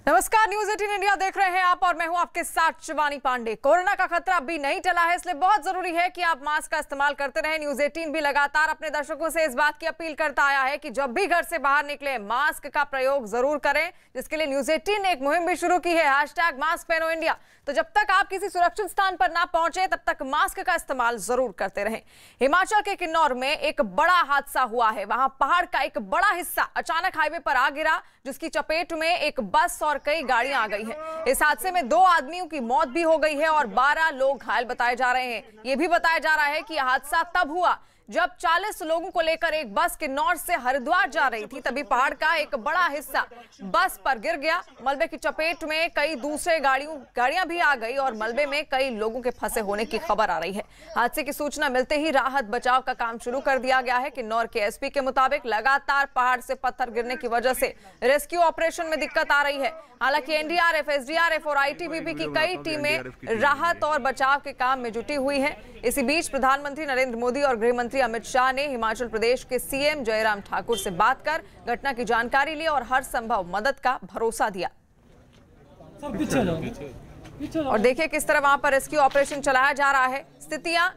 नमस्कार, news 18 India देख रहे हैं आप और मैं हूं आपके साथ शिवानी पांडे। कोरोना का खतरा अभी नहीं टला है, इसलिए बहुत जरूरी है कि आप मास्क का इस्तेमाल करते रहें। न्यूज 18 भी लगातार अपने दर्शकों से इस बात की अपील करता आया है कि जब भी घर से बाहर निकले मास्क का प्रयोग जरूर करें, जिसके लिए न्यूज 18 ने एक मुहिम भी शुरू की है, #मास्क पहनो इंडिया। तो जब तक आप किसी सुरक्षित स्थान पर ना पहुंचे तब तक मास्क का इस्तेमाल जरूर करते रहें। हिमाचल के किन्नौर में एक बड़ा हादसा हुआ है। वहां पहाड़ का एक बड़ा हिस्सा अचानक हाईवे पर आ गिरा, जिसकी चपेट में एक बस और कई गाड़ियां आ गई हैं। इस हादसे में 2 आदमियों की मौत भी हो गई है और 12 लोग घायल बताए जा रहे हैं। यह भी बताया जा रहा है कि यह हादसा तब हुआ जब 40 लोगों को लेकर एक बस किन्नौर से हरिद्वार जा रही थी। तभी पहाड़ का एक बड़ा हिस्सा बस पर गिर गया। मलबे की चपेट में कई दूसरे गाड़ियां भी आ गई और मलबे में कई लोगों के फंसे होने की खबर आ रही है। हादसे की सूचना मिलते ही राहत बचाव का काम शुरू कर दिया गया है। किन्नौर के एसपी के मुताबिक लगातार पहाड़ से पत्थर गिरने की वजह से रेस्क्यू ऑपरेशन में दिक्कत आ रही है। हालांकि एनडीआरएफ, एसडीआरएफ और आईटीबीपी की कई टीमें राहत और बचाव के काम में जुटी हुई हैं। इसी बीच प्रधानमंत्री नरेंद्र मोदी और गृह मंत्री अमित शाह ने हिमाचल प्रदेश के सीएम जयराम ठाकुर से बात कर घटना की जानकारी ली और हर संभव मदद का भरोसा दिया। और देखिए किस तरह वहां पर रेस्क्यू ऑपरेशन चलाया जा रहा है। स्थितियां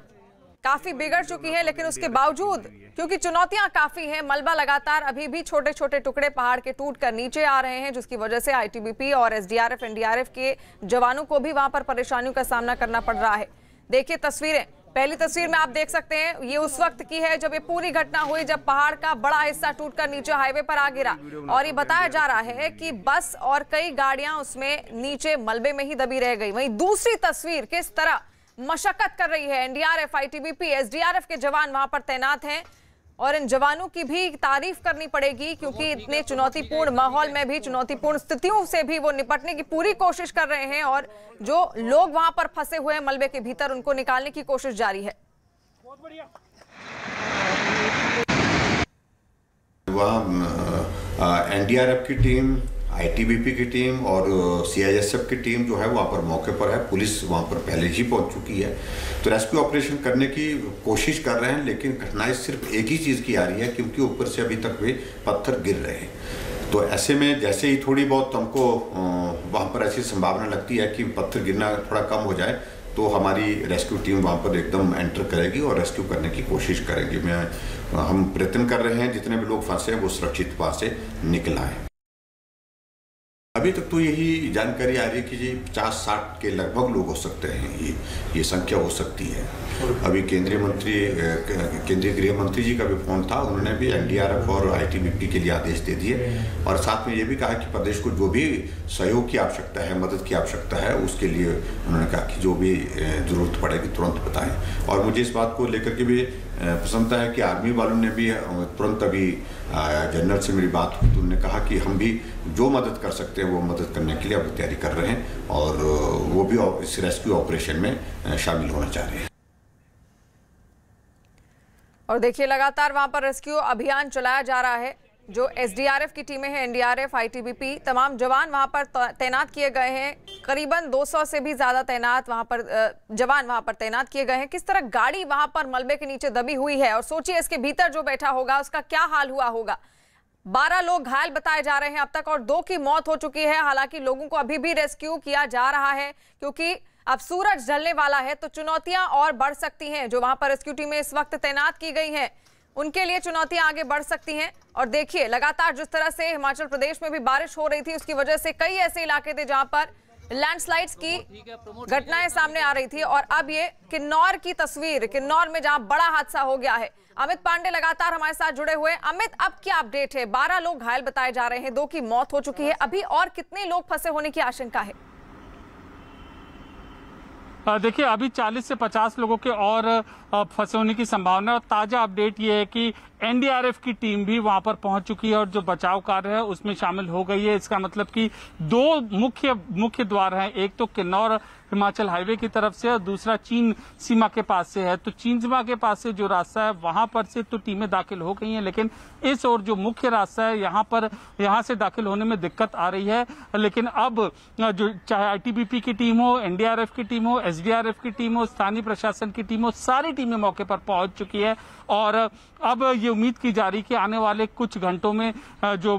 काफी बिगड़ चुकी है, लेकिन उसके बावजूद क्योंकि चुनौतियां काफी हैं, मलबा लगातार अभी भी छोटे छोटे टुकड़े पहाड़ के टूटकर नीचे आ रहे हैं, जिसकी वजह से आईटीबीपी और एसडीआरएफ, एनडीआरएफ के जवानों को भी वहां पर परेशानियों का सामना करना पड़ रहा है। देखिए तस्वीरें, पहली तस्वीर में आप देख सकते हैं, ये उस वक्त की है जब ये पूरी घटना हुई, जब पहाड़ का बड़ा हिस्सा टूटकर नीचे हाईवे पर आ गिरा और ये बताया जा रहा है कि बस और कई गाड़ियां उसमें नीचे मलबे में ही दबी रह गई। वहीं दूसरी तस्वीर किस तरह मशक्कत कर रही है एनडीआरएफ, आईटीबीपी, एसडीआरएफ के जवान वहां पर तैनात हैं और इन जवानों की भी तारीफ करनी पड़ेगी, क्योंकि इतने चुनौतीपूर्ण माहौल में भी, चुनौतीपूर्ण स्थितियों से भी वो निपटने की पूरी कोशिश कर रहे हैं और जो लोग वहां पर फंसे हुए हैं मलबे के भीतर, उनको निकालने की कोशिश जारी है। बहुत बढ़िया। वहाँ एनडीआरएफ की टीम, आईटीबीपी की टीम और सीआईएसएफ की टीम जो है वहाँ पर मौके पर है। पुलिस वहाँ पर पहले ही पहुँच चुकी है, तो रेस्क्यू ऑपरेशन करने की कोशिश कर रहे हैं, लेकिन कठिनाई सिर्फ एक ही चीज़ की आ रही है, क्योंकि ऊपर से अभी तक भी पत्थर गिर रहे हैं। तो ऐसे में जैसे ही थोड़ी बहुत हमको वहाँ पर ऐसी संभावना लगती है कि पत्थर गिरना थोड़ा कम हो जाए, तो हमारी रेस्क्यू टीम वहाँ पर एकदम एंटर करेगी और रेस्क्यू करने की कोशिश करेगी। हम प्रयत्न कर रहे हैं जितने भी लोग फंसे हैं वो सुरक्षित वहाँ से निकल आए। अभी तक तो यही जानकारी आ रही है कि जी 50-60 के लगभग लोग हो सकते हैं, ये संख्या हो सकती है। अभी केंद्रीय गृह मंत्री जी का भी फोन था, उन्होंने भी एनडीआरएफ और आईटीबीपी के लिए आदेश दे दिए और साथ में ये भी कहा कि प्रदेश को जो भी सहयोग की आवश्यकता है, मदद की आवश्यकता है, उसके लिए उन्होंने कहा कि जो भी जरूरत पड़ेगी तुरंत बताएं। और मुझे इस बात को लेकर के भी प्रसन्नता है कि आर्मी वालों ने भी तुरंत अभी जनरल से मेरी बात हुई तो उन्होंने कहा कि हम भी जो मदद कर सकते हैं वो मदद करने के लिए अब तैयारी कर रहे हैं और वो भी इस रेस्क्यू ऑपरेशन में शामिल होना चाह रहे हैं। और देखिए लगातार वहां पर रेस्क्यू अभियान चलाया जा रहा है। जो एसडीआरएफ की टीमें हैं, एनडीआरएफ, आईटीबीपी, तमाम जवान वहां पर तैनात किए गए हैं। करीबन 200 से भी ज्यादा जवान वहां पर तैनात किए गए हैं। किस तरह गाड़ी वहां पर मलबे के नीचे दबी हुई है और सोचिए इसके भीतर जो बैठा होगा उसका क्या हाल हुआ होगा। 12 लोग घायल बताए जा रहे हैं अब तक और 2 की मौत हो चुकी है। हालांकि लोगों को अभी भी रेस्क्यू किया जा रहा है, क्योंकि अब सूरज ढलने वाला है, तो चुनौतियां और बढ़ सकती हैं। जो वहां पर रेस्क्यू टीमें इस वक्त तैनात की गई हैं, उनके लिए चुनौतियां आगे बढ़ सकती हैं। और देखिए लगातार जिस तरह से हिमाचल प्रदेश में भी बारिश हो रही थी, उसकी वजह से कई ऐसे इलाके थे जहां पर लैंडस्लाइड्स की घटनाएं सामने आ रही थी। और अब ये किन्नौर की तस्वीर, किन्नौर में जहां बड़ा हादसा हो गया है। अमित पांडे लगातार हमारे साथ जुड़े हुए। अमित, अब क्या अपडेट है? 12 लोग घायल बताए जा रहे हैं, 2 की मौत हो चुकी है, अभी और कितने लोग फंसे होने की आशंका है? देखिए अभी 40 से 50 लोगों के और फंसे होने की संभावना है। और ताजा अपडेट ये है कि एनडीआरएफ की टीम भी वहां पर पहुंच चुकी है और जो बचाव कार्य है उसमें शामिल हो गई है। इसका मतलब कि 2 मुख्य द्वार हैं, एक तो किन्नौर हिमाचल हाईवे की तरफ से और दूसरा चीन सीमा के पास से है। तो चीन सीमा के पास से जो रास्ता है वहां पर से तो टीमें दाखिल हो गई हैं, लेकिन इस ओर जो मुख्य रास्ता है यहाँ से दाखिल होने में दिक्कत आ रही है। लेकिन अब जो चाहे आईटीबीपी की टीम हो, एनडीआरएफ की टीम हो, एसडीआरएफ की टीम हो, स्थानीय प्रशासन की टीम हो, सारी टीमें मौके पर पहुंच चुकी है और अब ये उम्मीद की जा रही कि आने वाले कुछ घंटों में जो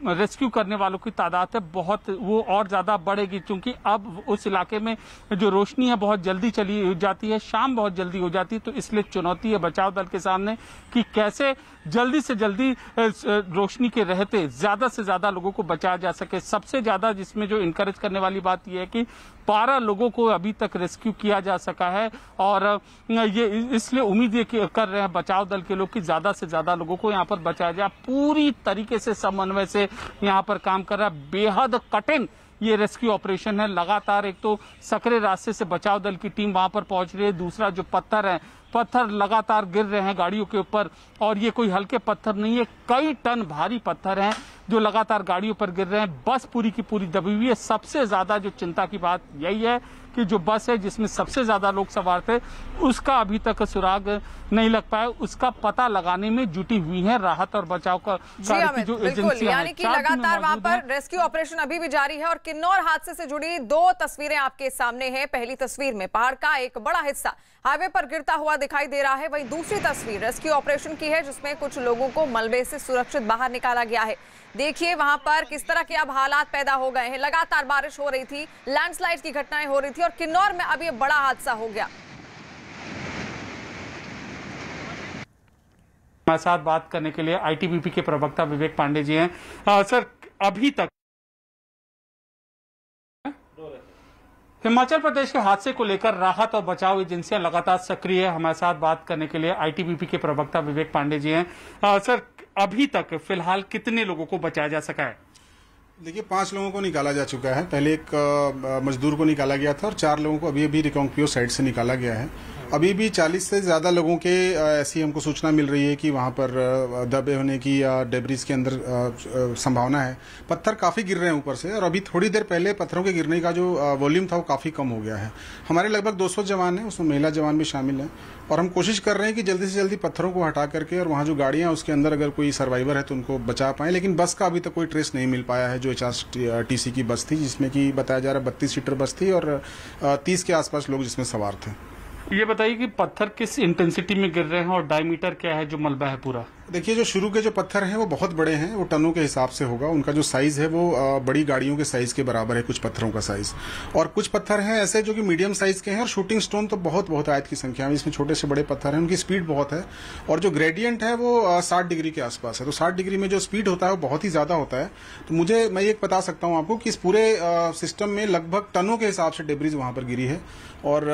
रेस्क्यू करने वालों की तादाद है वो और ज्यादा बढ़ेगी, क्योंकि अब उस इलाके में जो रोशनी है बहुत जल्दी चली जाती है, शाम बहुत जल्दी हो जाती है। तो इसलिए चुनौती है बचाव दल के सामने कि कैसे जल्दी से जल्दी रोशनी के रहते ज्यादा से ज्यादा लोगों को बचाया जा सके। सबसे ज्यादा जिसमें जो इनकरेज करने वाली बात यह है कि 12 लोगों को अभी तक रेस्क्यू किया जा सका है और ये इसलिए उम्मीद ये कर रहे हैं बचाव दल के लोग कि ज्यादा से ज्यादा लोगों को यहाँ पर बचाया जाए। पूरी तरीके से समन्वय से यहाँ पर काम कर रहा है। बेहद कठिन ये रेस्क्यू ऑपरेशन है। लगातार एक तो सकरे रास्ते से बचाव दल की टीम वहां पर पहुंच रही है, दूसरा जो पत्थर लगातार गिर रहे हैं गाड़ियों के ऊपर और ये कोई हल्के पत्थर नहीं है, कई टन भारी पत्थर हैं जो लगातार गाड़ियों पर गिर रहे हैं। बस पूरी की पूरी दबी हुई है। सबसे ज्यादा जो चिंता की बात यही है कि जो बस है जिसमें सबसे ज्यादा लोग सवार थे उसका अभी तक सुराग नहीं लग पाया, उसका पता लगाने में जुटी हुई है राहत और बचाव का कार्य की जो एजेंसियां यानी कि लगातार वहां पर रेस्क्यू ऑपरेशन अभी भी जारी है। और किन्नौर हादसे से जुड़ी 2 तस्वीरें आपके सामने हैं। पहली तस्वीर में पहाड़ का एक बड़ा हिस्सा हाईवे पर गिरता हुआ दिखाई दे रहा है, वहीं दूसरी तस्वीर रेस्क्यू ऑपरेशन की है जिसमें कुछ लोगों को मलबे से सुरक्षित बाहर निकाला गया है। देखिए वहां पर किस तरह के अब हालात पैदा हो गए हैं। लगातार बारिश हो रही थी, लैंडस्लाइड की घटनाएं हो रही थी और किन्नौर में अब ये बड़ा हादसा हो गया। हमारे साथ बात करने के लिए आईटीबीपी के प्रवक्ता विवेक पांडे जी हैं। सर, अभी तक हिमाचल प्रदेश के हादसे को लेकर राहत और बचाव एजेंसियां लगातार सक्रिय है। हमारे साथ बात करने के लिए आईटीबीपी के प्रवक्ता विवेक पांडे जी हैं। सर, अभी तक फिलहाल कितने लोगों को बचाया जा सका है? देखिए, 5 लोगों को निकाला जा चुका है। पहले एक मजदूर को निकाला गया था और 4 लोगों को अभी रिकांगपिओ साइड से निकाला गया है। अभी भी 40 से ज्यादा लोगों के ऐसी हमको सूचना मिल रही है कि वहां पर दबे होने की या डेब्रिज के अंदर संभावना है। पत्थर काफी गिर रहे हैं ऊपर से और अभी थोड़ी देर पहले पत्थरों के गिरने का जो वॉल्यूम था वो काफी कम हो गया है। हमारे लगभग 200 जवान हैं, उसमें महिला जवान भी शामिल हैं और हम कोशिश कर रहे हैं कि जल्दी से जल्दी पत्थरों को हटा करके और वहाँ जो गाड़ियाँ उसके अंदर अगर कोई सर्वाइवर है तो उनको बचा पाएं। लेकिन बस का अभी तक कोई ट्रेस नहीं मिल पाया है। जो HRTC की बस थी जिसमें कि बताया जा रहा है 32 सीटर बस थी और 30 के आसपास लोग जिसमें सवार थे। ये बताइए कि पत्थर किस इंटेंसिटी में गिर रहे हैं और डायमीटर क्या है जो मलबा है पूरा? देखिए, जो शुरू के जो पत्थर हैं वो बहुत बड़े हैं, वो टनों के हिसाब से होगा। उनका जो साइज है वो बड़ी गाड़ियों के साइज के बराबर है कुछ पत्थरों का साइज, और कुछ पत्थर हैं ऐसे जो कि मीडियम साइज के हैं और शूटिंग स्टोन तो बहुत आयत की संख्या में इसमें छोटे से बड़े पत्थर हैं। उनकी स्पीड बहुत है और जो ग्रेडियंट है वो 60 डिग्री के आसपास है। तो 60 डिग्री में जो स्पीड होता है वो बहुत ही ज्यादा होता है। तो मैं ये बता सकता हूँ आपको कि इस पूरे सिस्टम में लगभग टनों के हिसाब से डेब्रिज वहां पर गिरी है और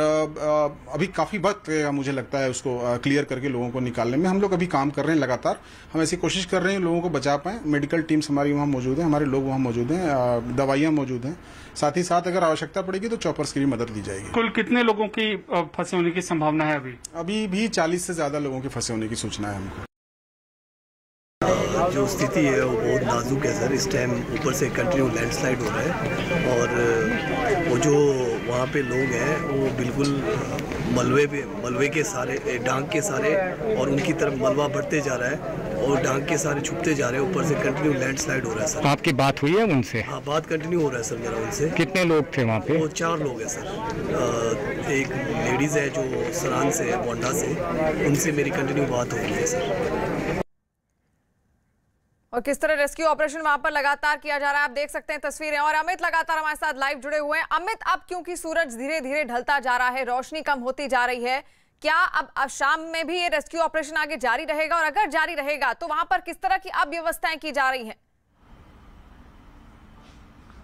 अभी काफी वक्त मुझे लगता है उसको क्लियर करके लोगों को निकालने में। हम लोग अभी काम कर रहे हैं लगातार, हम ऐसी कोशिश कर रहे हैं लोगों को बचा पाएं। मेडिकल टीम्स हमारी वहाँ मौजूद है, हमारे लोग वहाँ मौजूद हैं, दवाइयाँ मौजूद हैं। साथ ही साथ अगर आवश्यकता पड़ेगी तो चॉपर्स की भी मदद दी जाएगी। कुल कितने लोगों की फंसे होने की संभावना है? अभी भी 40 से ज्यादा लोगों के फंसे होने की सूचना है हमको। जो स्थिति है वो बहुत नाजुक है सर। इस टाइम ऊपर से कंटिन्यू लैंडस्लाइड हो रहा है और वो जो वहाँ पे लोग हैं वो बिल्कुल मलबे के सारे डांग के सारे और उनकी तरफ मलबा बढ़ते जा रहा है और डांग के सारे छुपते जा रहे हैं। ऊपर से कंटिन्यू लैंडस्लाइड हो रहा है सर। आपकी बात हुई है उनसे? हाँ, बात कंटिन्यू हो रहा है सर मेरा उनसे। कितने लोग थे वहाँ पे? वो 4 लोग हैं सर। एक लेडीज़ है जो सरान से है, बोंडा से, उनसे मेरी कंटिन्यू बात हो रही है सर। और किस तरह रेस्क्यू ऑपरेशन वहां पर लगातार किया जा रहा है, आप देख सकते हैं तस्वीरें। और अमित लगातार हमारे साथ लाइव जुड़े हुए हैं। अमित, अब क्योंकि सूरज धीरे धीरे ढलता जा रहा है, रोशनी कम होती जा रही है, क्या अब शाम में भी ये रेस्क्यू ऑपरेशन आगे जारी रहेगा? और अगर जारी रहेगा तो वहां पर किस तरह की अब व्यवस्थाएं की जा रही हैं?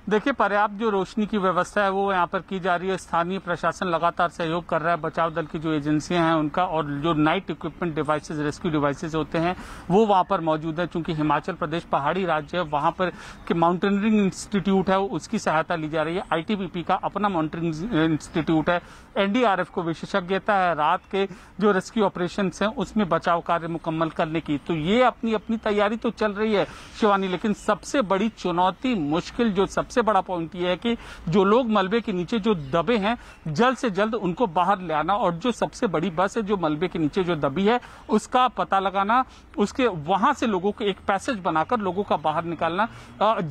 देखिए, पर्याप्त जो रोशनी की व्यवस्था है वो यहाँ पर की जा रही है। स्थानीय प्रशासन लगातार सहयोग कर रहा है। बचाव दल की जो एजेंसियां हैं उनका, और जो night equipment devices, rescue devices होते हैं वो वहाँ पर मौजूद है। चूंकि हिमाचल प्रदेश पहाड़ी राज्य है, वहाँ पर के माउंटेनियरिंग इंस्टीट्यूट है उसकी सहायता ली जा रही है। आईटीबीपी का अपना माउंटेनियरिंग इंस्टीट्यूट है। एनडीआरएफ को विशेषज्ञता है रात के जो रेस्क्यू ऑपरेशन हैं उसमें बचाव कार्य मुकम्मल करने की। तो ये अपनी अपनी तैयारी तो चल रही है शिवानी, लेकिन सबसे बड़ी चुनौती, मुश्किल जो सबसे सबसे बड़ा पॉइंट ये है कि जो लोग मलबे के नीचे जो दबे हैं जल्द से जल्द उनको बाहर ले आना, और जो सबसे बड़ी बस है जो मलबे के नीचे जो दबी है उसका पता लगाना, उसके वहां से लोगों को एक पैसेज बनाकर लोगों का बाहर निकालना।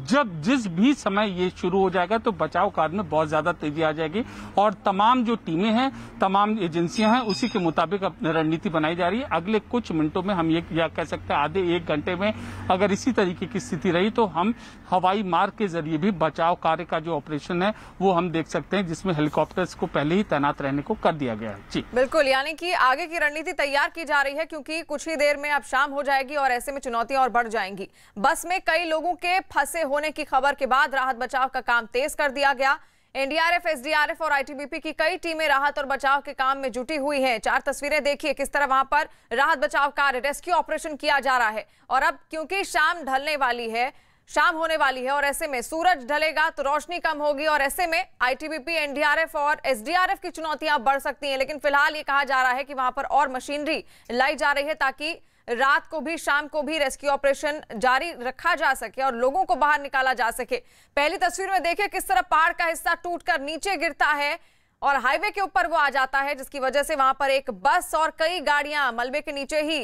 जब जिस भी समय ये शुरू हो जाएगा तो बचाव कार्य में बहुत ज्यादा तेजी आ जाएगी, और तमाम जो टीमें हैं, तमाम एजेंसियां हैं, उसी के मुताबिक अपनी रणनीति बनाई जा रही है। अगले कुछ मिनटों में हम ये या कह सकते हैं आधे एक घंटे में अगर इसी तरीके की स्थिति रही तो हम हवाई मार्ग के जरिए भी बचाव कार्य का जो ऑपरेशन है वो हम देख सकते हैं, जिसमें हेलीकॉप्टर्स को पहले ही तैनात रहने को कर दिया गया है। जी बिल्कुल, यानी कि आगे की रणनीति तैयार की जा रही है, क्योंकि कुछ ही देर में अब शाम हो जाएगी और ऐसे में चुनौतियां और बढ़ जाएंगी। बस में कई लोगों के फंसे होने की खबर के बाद राहत बचाव का काम तेज कर दिया गया। एनडीआरएफ, एसडीआरएफ और आईटीबीपी की कई टीमें राहत और बचाव के काम में जुटी हुई हैं। 4 तस्वीरें देखिए किस तरह वहां पर राहत बचाव कार्य, रेस्क्यू ऑपरेशन किया जा रहा है। और अब क्योंकि शाम ढलने वाली है, शाम होने वाली है और ऐसे में सूरज ढलेगा तो रोशनी कम होगी और ऐसे में आईटीबीपी, एनडीआरएफ और एसडीआरएफ की चुनौतियां बढ़ सकती हैं। लेकिन फिलहाल ये कहा जा रहा है कि वहां पर और मशीनरी लाई जा रही है ताकि रात को भी शाम को भी रेस्क्यू ऑपरेशन जारी रखा जा सके और लोगों को बाहर निकाला जा सके। पहली तस्वीर में देखिए किस तरह पहाड़ का हिस्सा टूटकर नीचे गिरता है और हाईवे के ऊपर वो आ जाता है, जिसकी वजह से वहां पर एक बस और कई गाड़ियां मलबे के नीचे ही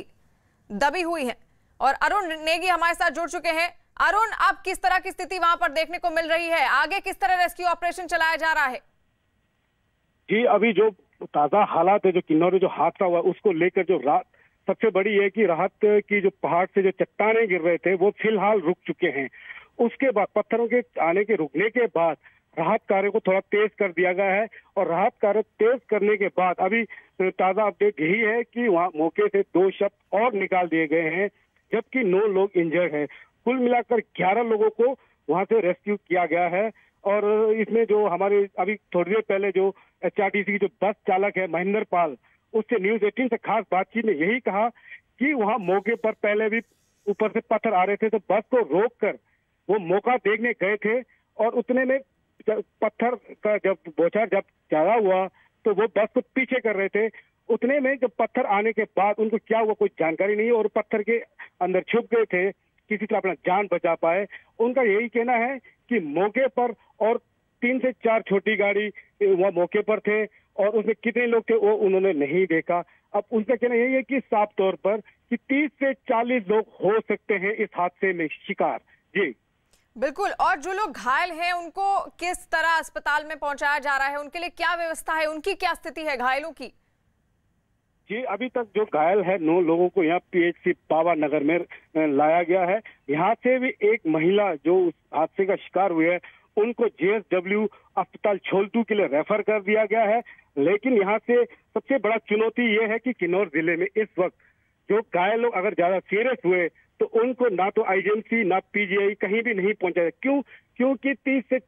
दबी हुई हैं। और अरुण नेगी हमारे साथ जुड़ चुके हैं। अरुण, अब किस तरह की स्थिति वहां पर देखने को मिल रही है? आगे किस तरह रेस्क्यू ऑपरेशन चलाया जा रहा है? जी, अभी जो ताजा हालात है, जो किन्नौर में जो हादसा हुआ उसको लेकर जो सबसे बड़ी है कि राहत की जो पहाड़ से जो चट्टाने गिर रहे थे वो फिलहाल रुक चुके हैं। उसके बाद पत्थरों के आने के रुकने के बाद राहत कार्य को थोड़ा तेज कर दिया गया है और राहत कार्य तेज करने के बाद अभी ताजा अपडेट यही है कि वहाँ मौके से 2 शव और निकाल दिए गए हैं, जबकि 9 लोग इंजर्ड हैं। कुल मिलाकर 11 लोगों को वहां से रेस्क्यू किया गया है। और इसमें जो हमारे अभी थोड़ी देर पहले जो एचआरटीसी की जो बस चालक है महेंद्र पाल, उससे न्यूज 18 से खास बातचीत में यही कहा कि वहां मौके पर पहले भी ऊपर से पत्थर आ रहे थे तो बस को रोककर वो मौका देखने गए थे और उतने में पत्थर का जब बौछार जब ज्यादा हुआ तो वो बस को पीछे कर रहे थे। उतने में जब पत्थर आने के बाद उनको क्या हुआ कोई जानकारी नहीं और पत्थर के अंदर छुप गए थे, किसी तरह अपना जान बचा पाए। उनका यही कहना है कि मौके पर और 3 से 4 छोटी गाड़ी वहाँ मौके पर थे और उसमें कितने लोग थे वो उन्होंने नहीं देखा। अब उनका कहना यही है कि साफ तौर पर कि 30 से 40 लोग हो सकते हैं इस हादसे में शिकार। जी बिल्कुल, और जो लोग घायल हैं उनको किस तरह अस्पताल में पहुंचाया जा रहा है? उनके लिए क्या व्यवस्था है? उनकी क्या स्थिति है घायलों की? जी, अभी तक जो घायल है 9 लोगों को यहाँ पीएचसी बाबा नगर में लाया गया है। यहाँ से भी एक महिला जो उस हादसे का शिकार हुई है उनको जेएसडब्ल्यू अस्पताल छोलतू के लिए रेफर कर दिया गया है। लेकिन यहाँ से सबसे बड़ा चुनौती ये है कि किन्नौर जिले में इस वक्त जो घायल लोग अगर ज्यादा सीरियस हुए तो उनको ना तो आईजीएमसी ना पीजीआई कहीं भी नहीं पहुंचा। क्यों? क्योंकि 30 से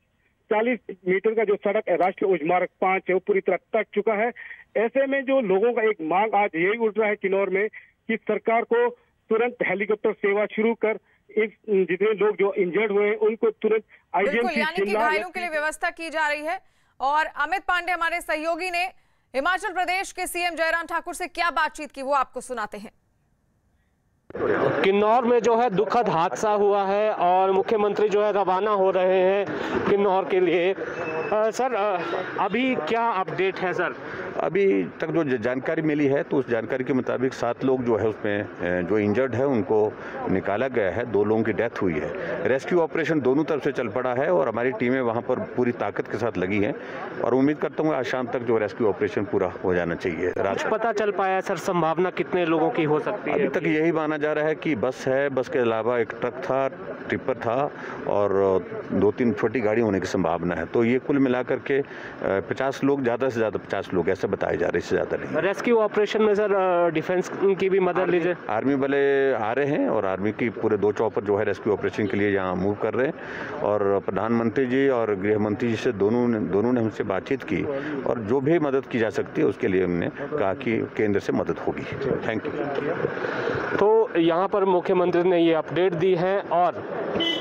40 मीटर का जो सड़क है राष्ट्रीय उच्च मार्ग 5 है वो पूरी तरह कट चुका है। ऐसे में जो लोगों का एक मांग आज यही उठ रहा है किन्नौर में कि सरकार को तुरंत हेलीकॉप्टर सेवा शुरू कर इस जितने लोग जो इंजर्ड हुए हैं उनको तुरंत आईजीएमसी यानी कि घायलों के लिए व्यवस्था की जा रही है। और अमित पांडे हमारे सहयोगी ने हिमाचल प्रदेश के सीएम जयराम ठाकुर से क्या बातचीत की वो आपको सुनाते हैं। किन्नौर में जो है दुखद हादसा हुआ है और मुख्यमंत्री जो है रवाना हो रहे हैं किन्नौर के लिए। सर अभी क्या अपडेट है? सर अभी तक जो जानकारी मिली है तो उस जानकारी के मुताबिक 7 लोग जो है उसमें जो इंजर्ड है उनको निकाला गया है, 2 लोगों की डेथ हुई है। रेस्क्यू ऑपरेशन दोनों तरफ से चल पड़ा है और हमारी टीमें वहां पर पूरी ताकत के साथ लगी हैं और उम्मीद करता हूँ आज शाम तक जो रेस्क्यू ऑपरेशन पूरा हो जाना चाहिए। पता चल पाया सर संभावना कितने लोगों की हो सकती है? अभी तक यही माना जा रहा है कि बस है, बस के अलावा एक ट्रक था, टिप्पर था और 2-3 छोटी गाड़ी होने की संभावना है। तो ये कुल मिलाकर के 50 लोग, ज़्यादा से ज़्यादा 50 लोग ऐसे बताए जा रहे, इससे ज़्यादा नहीं। रेस्क्यू ऑपरेशन में सर डिफेंस की भी मदद लीजिए। आर्मी वाले आ रहे हैं और आर्मी की पूरे 2 चॉपर जो है रेस्क्यू ऑपरेशन के लिए यहाँ मूव कर रहे हैं और प्रधानमंत्री जी और गृह मंत्री जी से दोनों ने हमसे बातचीत की और जो भी मदद की जा सकती है उसके लिए हमने कहा कि केंद्र से मदद होगी। Thank you. तो यहाँ पर मुख्यमंत्री ने ये अपडेट दी है और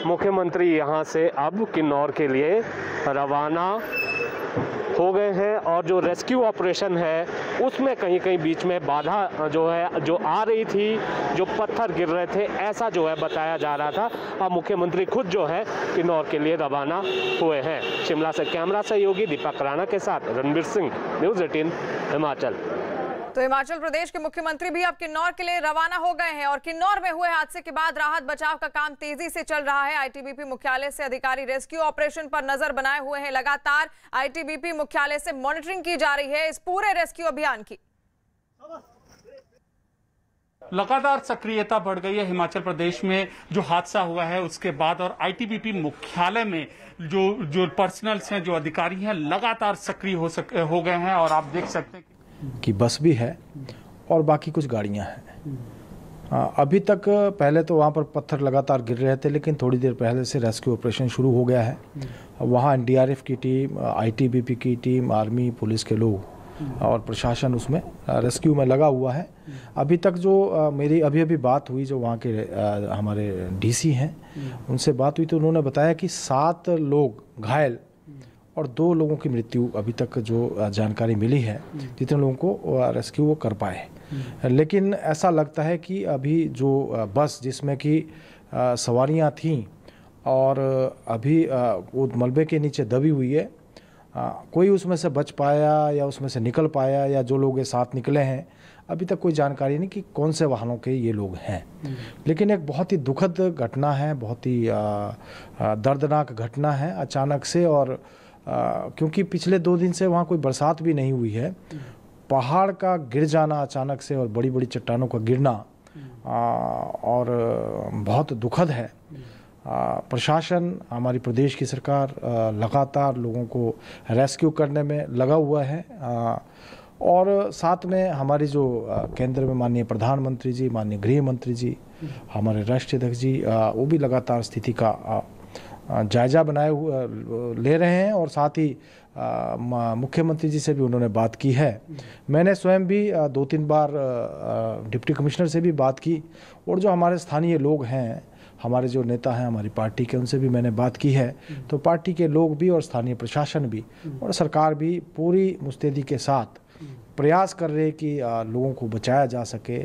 मुख्यमंत्री यहाँ से अब किन्नौर के लिए रवाना हो गए हैं और जो रेस्क्यू ऑपरेशन है उसमें कहीं कहीं बीच में बाधा जो आ रही थी, जो पत्थर गिर रहे थे, ऐसा जो है बताया जा रहा था। अब मुख्यमंत्री खुद जो है किन्नौर के लिए रवाना हुए हैं। शिमला से कैमरा सहयोगी दीपक राणा के साथ रणबीर सिंह, न्यूज़ 18 हिमाचल। तो हिमाचल प्रदेश के मुख्यमंत्री भी अब किन्नौर के लिए रवाना हो गए हैं और किन्नौर में हुए हादसे के बाद राहत बचाव का काम तेजी से चल रहा है। आईटीबीपी मुख्यालय से अधिकारी रेस्क्यू ऑपरेशन पर नजर बनाए हुए हैं। लगातार आईटीबीपी मुख्यालय से मॉनिटरिंग की जा रही है इस पूरे रेस्क्यू अभियान की। लगातार सक्रियता बढ़ गई है हिमाचल प्रदेश में जो हादसा हुआ है उसके बाद, और आईटीबीपी मुख्यालय में जो पर्सनल्स हैं, जो अधिकारी हैं, लगातार सक्रिय हो गए हैं। और आप देख सकते हैं कि बस भी है और बाकी कुछ गाड़ियां हैं। अभी तक पहले तो वहाँ पर पत्थर लगातार गिर रहे थे, लेकिन थोड़ी देर पहले से रेस्क्यू ऑपरेशन शुरू हो गया है। वहाँ एनडीआरएफ की टीम, आईटीबीपी की टीम, आर्मी, पुलिस के लोग और प्रशासन उसमें रेस्क्यू में लगा हुआ है। अभी तक जो मेरी अभी बात हुई, जो वहाँ के हमारे डीसी हैं उनसे बात हुई, तो उन्होंने बताया कि 7 लोग घायल और 2 लोगों की मृत्यु अभी तक जो जानकारी मिली है, जितने लोगों को रेस्क्यू वो कर पाए। लेकिन ऐसा लगता है कि अभी जो बस जिसमें कि सवारियां थीं और अभी वो मलबे के नीचे दबी हुई है, कोई उसमें से बच पाया या उसमें से निकल पाया, या जो लोग ये साथ निकले हैं अभी तक कोई जानकारी नहीं कि कौन से वाहनों के ये लोग हैं। लेकिन एक बहुत ही दुखद घटना है, बहुत ही दर्दनाक घटना है अचानक से। और क्योंकि पिछले 2 दिन से वहाँ कोई बरसात भी नहीं हुई है, पहाड़ का गिर जाना अचानक से और बड़ी बड़ी चट्टानों का गिरना और बहुत दुखद है। प्रशासन, हमारी प्रदेश की सरकार लगातार लोगों को रेस्क्यू करने में लगा हुआ है। और साथ में हमारी जो केंद्र में माननीय प्रधानमंत्री जी, माननीय गृह मंत्री जी, हमारे राष्ट्रीय अध्यक्ष जी, वो भी लगातार स्थिति का जायजा बनाए हुए ले रहे हैं। और साथ ही मुख्यमंत्री जी से भी उन्होंने बात की है। मैंने स्वयं भी 2-3 बार डिप्टी कमिश्नर से भी बात की, और जो हमारे स्थानीय लोग हैं, हमारे जो नेता हैं हमारी पार्टी के, उनसे भी मैंने बात की है। तो पार्टी के लोग भी और स्थानीय प्रशासन भी और सरकार भी पूरी मुस्तैदी के साथ प्रयास कर रहे हैं कि लोगों को बचाया जा सके,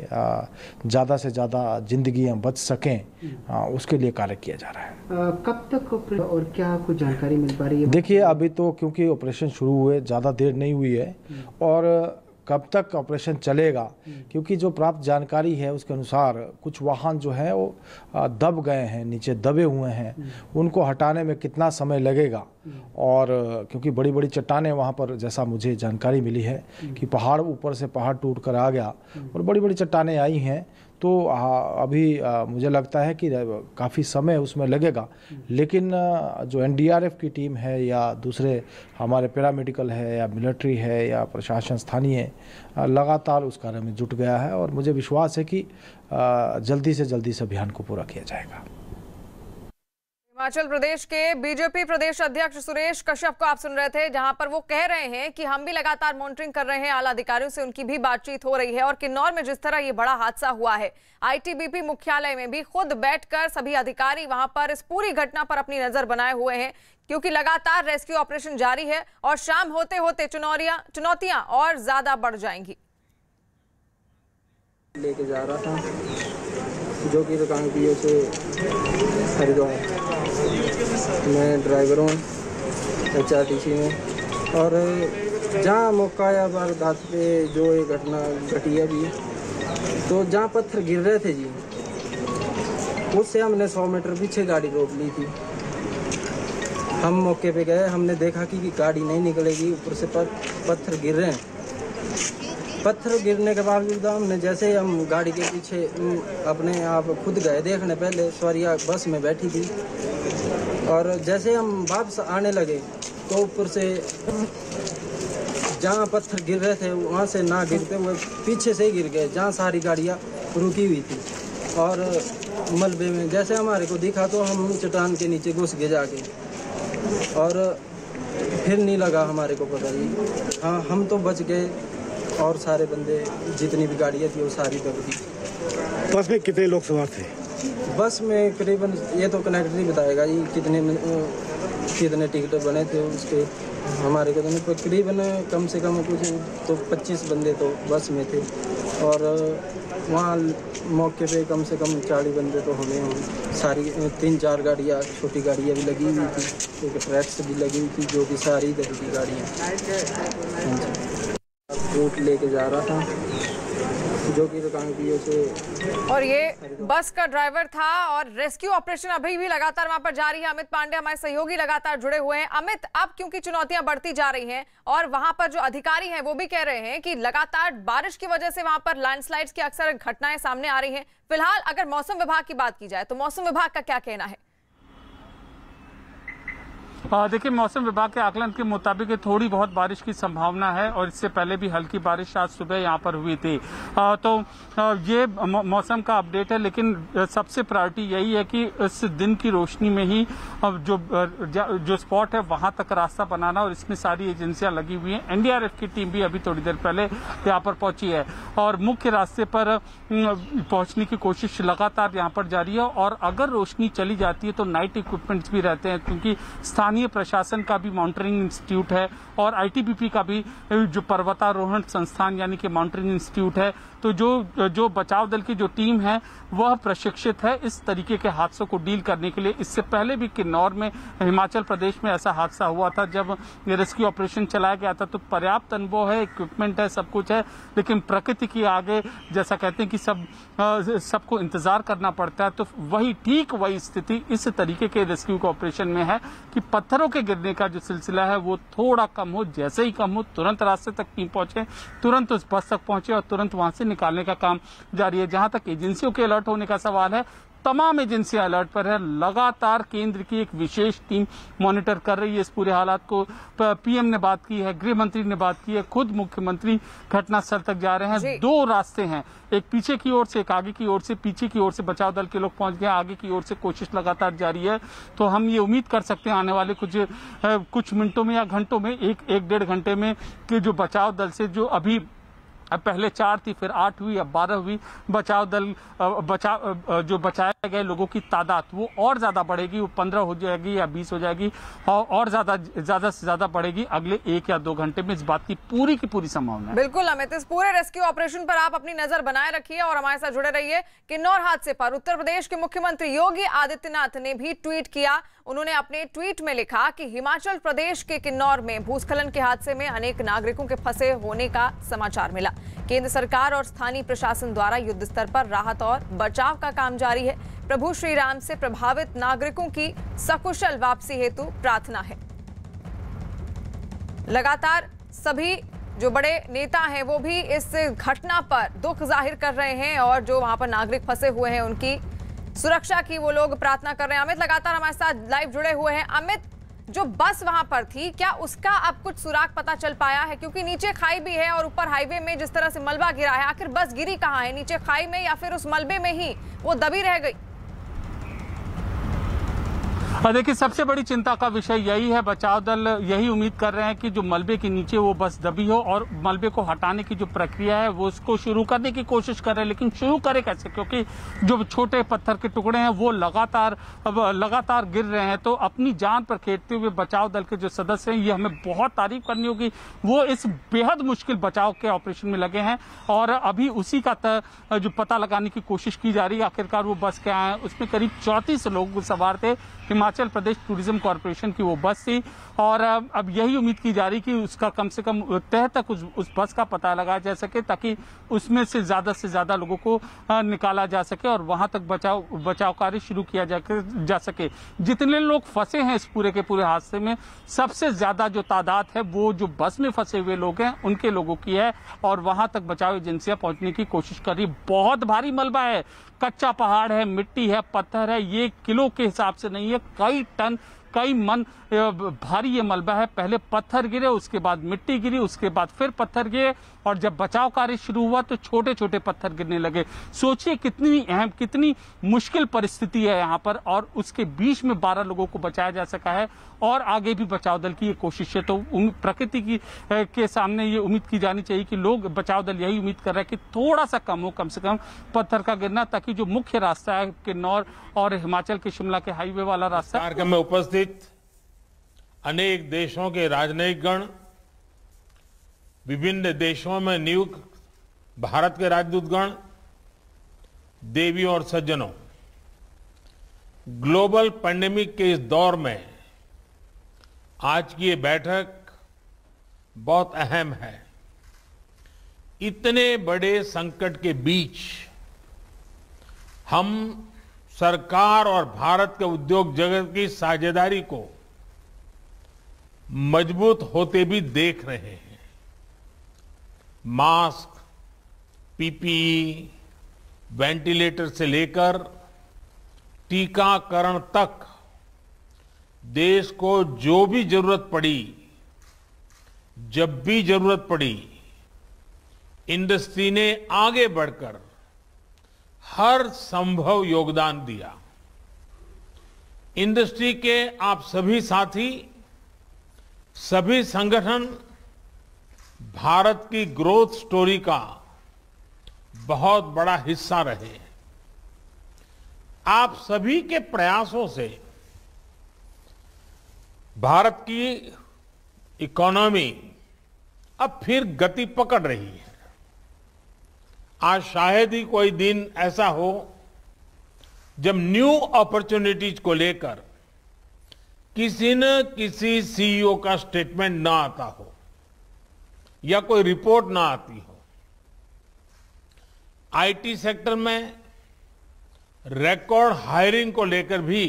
ज़्यादा से ज़्यादा जिंदगियां बच सकें, उसके लिए कार्य किया जा रहा है। कब तक और क्या कुछ जानकारी मिल पा रही है? देखिए, अभी तो क्योंकि ऑपरेशन शुरू हुए ज़्यादा देर नहीं हुई है, और कब तक ऑपरेशन चलेगा, क्योंकि जो प्राप्त जानकारी है उसके अनुसार कुछ वाहन जो है वो दब गए हैं, नीचे दबे हुए हैं, उनको हटाने में कितना समय लगेगा। और क्योंकि बड़ी बड़ी चट्टानें वहाँ पर, जैसा मुझे जानकारी मिली है कि पहाड़ ऊपर से पहाड़ टूट कर आ गया और बड़ी बड़ी चट्टानें आई हैं, तो अभी मुझे लगता है कि काफ़ी समय उसमें लगेगा। लेकिन जो एनडीआरएफ की टीम है या दूसरे हमारे पैरामेडिकल है या मिलिट्री है या प्रशासन स्थानीय लगातार उस कार्य में जुट गया है, और मुझे विश्वास है कि जल्दी से जल्दी इस अभियान को पूरा किया जाएगा। हिमाचल प्रदेश के बीजेपी प्रदेश अध्यक्ष सुरेश कश्यप को आप सुन रहे थे, जहां पर वो कह रहे हैं कि हम भी लगातार मॉनिटरिंग कर रहे हैं, आला अधिकारियों से उनकी भी बातचीत हो रही है। और किन्नौर में जिस तरह ये बड़ा हादसा हुआ है, आईटीबीपी मुख्यालय में भी खुद बैठकर सभी अधिकारी वहां पर इस पूरी घटना पर अपनी नजर बनाए हुए हैं, क्योंकि लगातार रेस्क्यू ऑपरेशन जारी है और शाम होते होते चुनौतियां और ज्यादा बढ़ जाएंगी। लेके जा रहा था जो कि रिकांगपिओ से हरिद्वार। मैं ड्राइवर हूँ HRTC में, और जहाँ मौका या वारदात पे जो ये घटना घटी है अभी, तो जहाँ पत्थर गिर रहे थे जी, उससे हमने 100 मीटर पीछे गाड़ी रोक ली थी। हम मौके पे गए, हमने देखा कि गाड़ी नहीं निकलेगी, ऊपर से पत्थर गिर रहे हैं। पत्थर गिरने के बावजूद हमने, जैसे हम गाड़ी के पीछे अपने आप खुद गए देखने, पहले सवारियाँ बस में बैठी थी, और जैसे हम वापस आने लगे तो ऊपर से जहाँ पत्थर गिर रहे थे वहाँ से ना गिरते हुए पीछे से ही गिर गए, जहाँ सारी गाड़ियाँ रुकी हुई थी। और मलबे में जैसे हमारे को दिखा तो हम चट्टान के नीचे घुस गए जाके, और फिर नहीं लगा हमारे को पता नहीं। हाँ, हम तो बच गए, और सारे बंदे जितनी भी गाड़ियाँ थी वो सारी दब गई। बस में कितने लोग सवार थे? बस में करीबन ये तो कनेक्टर ही बताएगा जी कितने टिकट बने थे उसके हमारे को तो तकरीबन कम से कम कुछ तो 25 बंदे तो बस में थे और वहाँ मौके पे कम से कम 40 बंदे तो होने हों। सारी 3-4 गाड़ियाँ छोटी गाड़ियाँ भी लगी हुई थी, एक ट्रैक्स भी लगी हुई थी जो कि सारी इधर की गाड़ियाँ रूट लेके जा रहा था जो कि रिकांगपिओ से। और ये बस का ड्राइवर था और रेस्क्यू ऑपरेशन अभी भी लगातार वहां पर जारी है। अमित पांडे हमारे सहयोगी लगातार जुड़े हुए हैं। अमित, अब क्योंकि चुनौतियां बढ़ती जा रही हैं और वहां पर जो अधिकारी हैं वो भी कह रहे हैं कि लगातार बारिश की वजह से वहां पर लैंडस्लाइड्स की अक्सर घटनाएं सामने आ रही हैं। फिलहाल अगर मौसम विभाग की बात की जाए तो मौसम विभाग का क्या कहना है? देखिए, मौसम विभाग के आकलन के मुताबिक थोड़ी बहुत बारिश की संभावना है और इससे पहले भी हल्की बारिश आज सुबह यहाँ पर हुई थी। तो ये मौसम का अपडेट है, लेकिन सबसे प्रायोरिटी यही है कि इस दिन की रोशनी में ही जो स्पॉट है वहां तक रास्ता बनाना और इसमें सारी एजेंसियां लगी हुई हैं। एनडीआरएफ की टीम भी अभी थोड़ी देर पहले यहाँ पर पहुंची है और मुख्य रास्ते पर पहुंचने की कोशिश लगातार यहाँ पर जारी है। और अगर रोशनी चली जाती है तो नाइट इक्विपमेंट्स भी रहते हैं, क्योंकि स्थानीय प्रशासन का भी मॉनिटरिंग इंस्टीट्यूट है और आईटीबीपी का भी जो पर्वतारोहण संस्थान यानी कि मॉनिटरिंग इंस्टीट्यूट है। तो जो बचाव दल की जो टीम है वह प्रशिक्षित है इस तरीके के हादसों को डील करने के लिए। इससे पहले भी किन्नौर में हिमाचल प्रदेश में ऐसा हादसा हुआ था जब ये रेस्क्यू ऑपरेशन चलाया गया था। तो पर्याप्त अनुभव है, इक्विपमेंट है, सब कुछ है, लेकिन प्रकृति के आगे जैसा कहते हैं कि सबको इंतजार करना पड़ता है। तो वही स्थिति इस तरीके के रेस्क्यू ऑपरेशन में है कि पत्थरों के गिरने का जो सिलसिला है वो थोड़ा कम हो, जैसे ही कम हो तुरंत रास्ते तक टीम पहुंचे, तुरंत उस बस तक पहुंचे और तुरंत वहां से निकालने का काम जारी है। जहां तक एजेंसियों के अलर्ट होने का सवाल है, तमाम एजेंसियां अलर्ट पर है। लगातार केंद्र की एक विशेष टीम मॉनिटर कर रही है इस पूरे हालात को। पीएम ने बात की है, गृह मंत्री ने बात की है, खुद मुख्यमंत्री घटनास्थल तक जा रहे हैं। 2 रास्ते हैं, एक पीछे की ओर से, एक आगे की ओर से। पीछे की ओर से बचाव दल के लोग पहुंच गए, आगे की ओर से कोशिश लगातार जारी है। तो हम ये उम्मीद कर सकते हैं आने वाले कुछ मिनटों में या घंटों में, 1-1.5 घंटे में, कि जो बचाव दल से जो अभी पहले 4 थी, फिर 8 हुई, अब 12 हुई, बचाव दल जो बचाए गए लोगों की तादाद वो और ज्यादा बढ़ेगी। वो 15 हो जाएगी या 20 हो जाएगी और ज्यादा से ज्यादा बढ़ेगी अगले 1 या 2 घंटे में। इस बात की पूरी संभावना है। बिल्कुल अमित, इस पूरे रेस्क्यू ऑपरेशन पर आप अपनी नजर बनाए रखिए और हमारे साथ जुड़े रहिए। किन्नौर हादसे पर उत्तर प्रदेश के मुख्यमंत्री योगी आदित्यनाथ ने भी ट्वीट किया। उन्होंने अपने ट्वीट में लिखा कि हिमाचल प्रदेश के किन्नौर में भूस्खलन के हादसे में अनेक नागरिकों के फंसे होने का समाचार मिला। केंद्र सरकार और स्थानीय प्रशासन द्वारा युद्ध स्तर पर राहत और बचाव का काम जारी है। प्रभु श्री राम से प्रभावित नागरिकों की सकुशल वापसी हेतु प्रार्थना है। लगातार सभी जो बड़े नेता हैं वो भी इस घटना पर दुख जाहिर कर रहे हैं और जो वहां पर नागरिक फंसे हुए हैं उनकी सुरक्षा की वो लोग प्रार्थना कर रहे हैं। अमित लगातार हमारे साथ लाइव जुड़े हुए हैं। अमित, जो बस वहां पर थी, क्या उसका अब कुछ सुराग पता चल पाया है? क्योंकि नीचे खाई भी है और ऊपर हाईवे में जिस तरह से मलबा गिरा है, आखिर बस गिरी कहां है? नीचे खाई में या फिर उस मलबे में ही वो दबी रह गई? देखिए, सबसे बड़ी चिंता का विषय यही है। बचाव दल यही उम्मीद कर रहे हैं कि जो मलबे के नीचे वो बस दबी हो और मलबे को हटाने की जो प्रक्रिया है वो उसको शुरू करने की कोशिश कर रहे हैं। लेकिन शुरू करे कैसे? क्योंकि जो छोटे पत्थर के टुकड़े हैं वो लगातार गिर रहे हैं। तो अपनी जान पर खेलते हुए बचाव दल के जो सदस्य हैं, ये हमें बहुत तारीफ करनी होगी, वो इस बेहद मुश्किल बचाव के ऑपरेशन में लगे हैं और अभी उसी का जो पता लगाने की कोशिश की जा रही है। आखिरकार वो बस क्या है? उसमें करीब 34 लोग सवार थे। हिमाचल प्रदेश टूरिज्म कॉर्पोरेशन की वो बस थी और अब यही उम्मीद की जा रही कि उसका कम से कम तह तक उस बस का पता लगाया जा सके ताकि उसमें से ज्यादा लोगों को निकाला जा सके और वहां तक बचाव कार्य शुरू किया जा सके। जितने लोग फंसे हैं इस पूरे के पूरे हादसे में, सबसे ज्यादा जो तादाद है वो जो बस में फंसे हुए लोग हैं उनके लोगों की है और वहां तक बचाव एजेंसियां पहुंचने की कोशिश कर रही। बहुत भारी मलबा है, कच्चा पहाड़ है, मिट्टी है, पत्थर है, ये किलो के हिसाब से नहीं है, कई टन कई मन भारी ये मलबा है। पहले पत्थर गिरे, उसके बाद मिट्टी गिरी, उसके बाद फिर पत्थर गिरे और जब बचाव कार्य शुरू हुआ तो छोटे छोटे पत्थर गिरने लगे। सोचिए कितनी अहम, कितनी मुश्किल परिस्थिति है यहाँ पर, और उसके बीच में 12 लोगों को बचाया जा सका है और आगे भी बचाव दल की ये कोशिश है। तो प्रकृति की के सामने ये उम्मीद की जानी चाहिए कि लोग, बचाव दल यही उम्मीद कर रहे हैं कि थोड़ा सा कम हो, कम से कम पत्थर का गिरना, ताकि जो मुख्य रास्ता है किन्नौर और हिमाचल के शिमला के हाईवे वाला रास्ता। कार्यक्रम में उपस्थित अनेक देशों के राजनयिक गण, विभिन्न देशों में नियुक्त भारत के राजदूतगण, देवियों और सज्जनों, ग्लोबल पैंडेमिक के इस दौर में आज की ये बैठक बहुत अहम है। इतने बड़े संकट के बीच हम सरकार और भारत के उद्योग जगत की साझेदारी को मजबूत होते भी देख रहे हैं। मास्क, पीपीई, वेंटिलेटर से लेकर टीकाकरण तक देश को जो भी जरूरत पड़ी, जब भी जरूरत पड़ी, इंडस्ट्री ने आगे बढ़कर हर संभव योगदान दिया। इंडस्ट्री के आप सभी साथी, सभी संगठन भारत की ग्रोथ स्टोरी का बहुत बड़ा हिस्सा रहे। आप सभी के प्रयासों से भारत की इकोनॉमी अब फिर गति पकड़ रही है। आज शायद ही कोई दिन ऐसा हो जब न्यू अपॉर्चुनिटीज को लेकर किसी न किसी सीईओ का स्टेटमेंट ना आता हो या कोई रिपोर्ट ना आती हो। आईटी सेक्टर में रिकॉर्ड हायरिंग को लेकर भी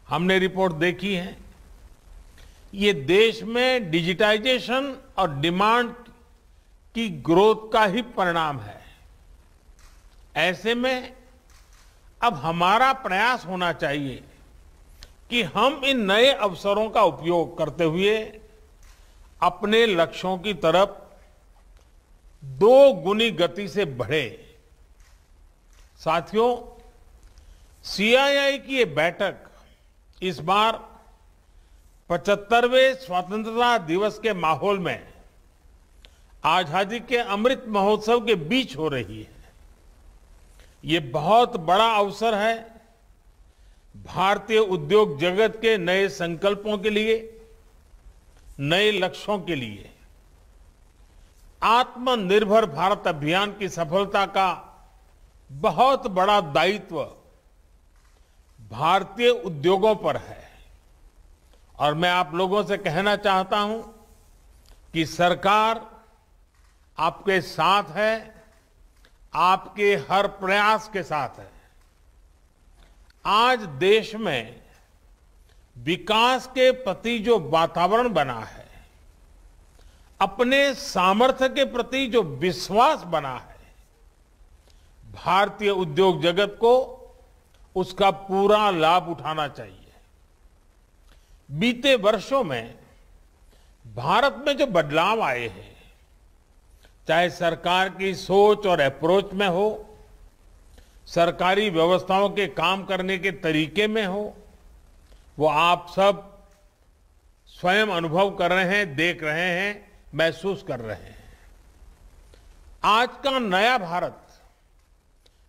हमने रिपोर्ट देखी है। ये देश में डिजिटाइजेशन और डिमांड की ग्रोथ का ही परिणाम है। ऐसे में अब हमारा प्रयास होना चाहिए कि हम इन नए अवसरों का उपयोग करते हुए अपने लक्ष्यों की तरफ 2 गुनी गति से बढ़े। साथियों, सीआईआई की ये बैठक इस बार 75वें स्वतंत्रता दिवस के माहौल में आजादी के अमृत महोत्सव के बीच हो रही है। ये बहुत बड़ा अवसर है भारतीय उद्योग जगत के नए संकल्पों के लिए, नए लक्ष्यों के लिए। आत्मनिर्भर भारत अभियान की सफलता का बहुत बड़ा दायित्व भारतीय उद्योगों पर है और मैं आप लोगों से कहना चाहता हूं कि सरकार आपके साथ है, आपके हर प्रयास के साथ है। आज देश में विकास के प्रति जो वातावरण बना है, अपने सामर्थ्य के प्रति जो विश्वास बना है, भारतीय उद्योग जगत को उसका पूरा लाभ उठाना चाहिए। बीते वर्षों में भारत में जो बदलाव आए हैं, चाहे सरकार की सोच और अप्रोच में हो, सरकारी व्यवस्थाओं के काम करने के तरीके में हो, वो आप सब स्वयं अनुभव कर रहे हैं, देख रहे हैं, महसूस कर रहे हैं। आज का नया भारत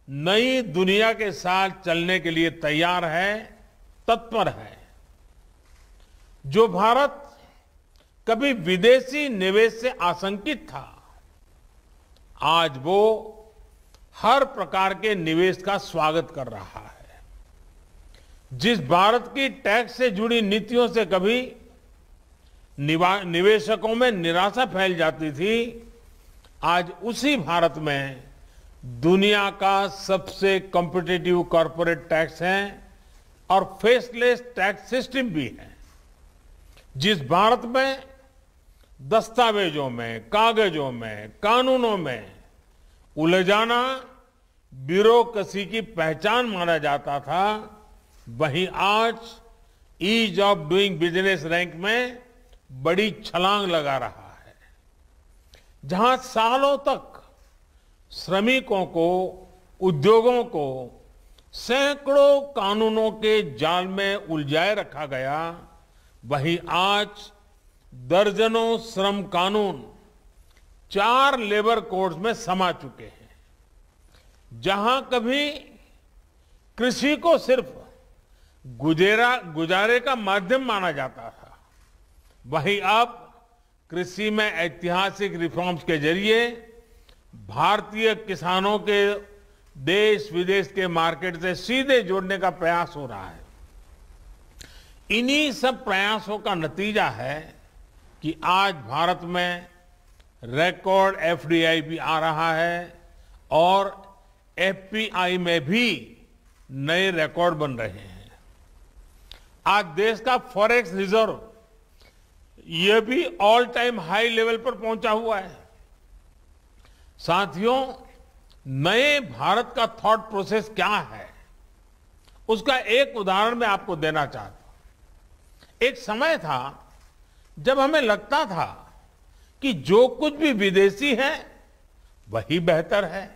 नई दुनिया के साथ चलने के लिए तैयार है, तत्पर है। जो भारत कभी विदेशी निवेश से आशंकित था, आज वो हर प्रकार के निवेश का स्वागत कर रहा है। जिस भारत की टैक्स से जुड़ी नीतियों से कभी निवेशकों में निराशा फैल जाती थी, आज उसी भारत में दुनिया का सबसे कॉम्पिटिटिव कॉर्पोरेट टैक्स है और फेसलेस टैक्स सिस्टम भी है। जिस भारत में दस्तावेजों में, कागजों में, कानूनों में उलझाना ब्यूरोक्रेसी की पहचान माना जाता था, वहीं आज ease of doing business rank में बड़ी छलांग लगा रहा है। जहां सालों तक श्रमिकों को, उद्योगों को सैकड़ों कानूनों के जाल में उलझाए रखा गया, वहीं आज दर्जनों श्रम कानून 4 लेबर कोड्स में समा चुके हैं। जहां कभी कृषि को सिर्फ गुजारे का माध्यम माना जाता था, वहीं अब कृषि में ऐतिहासिक रिफॉर्म्स के जरिए भारतीय किसानों के देश विदेश के मार्केट से सीधे जोड़ने का प्रयास हो रहा है। इन्हीं सब प्रयासों का नतीजा है कि आज भारत में रिकॉर्ड एफडीआई भी आ रहा है और एफपीआई में भी नए रिकॉर्ड बन रहे हैं। आज देश का फॉरेक्स रिजर्व यह भी ऑल टाइम हाई लेवल पर पहुंचा हुआ है। साथियों, नए भारत का थॉट प्रोसेस क्या है, उसका एक उदाहरण मैं आपको देना चाहता हूं। एक समय था जब हमें लगता था कि जो कुछ भी विदेशी है वही बेहतर है।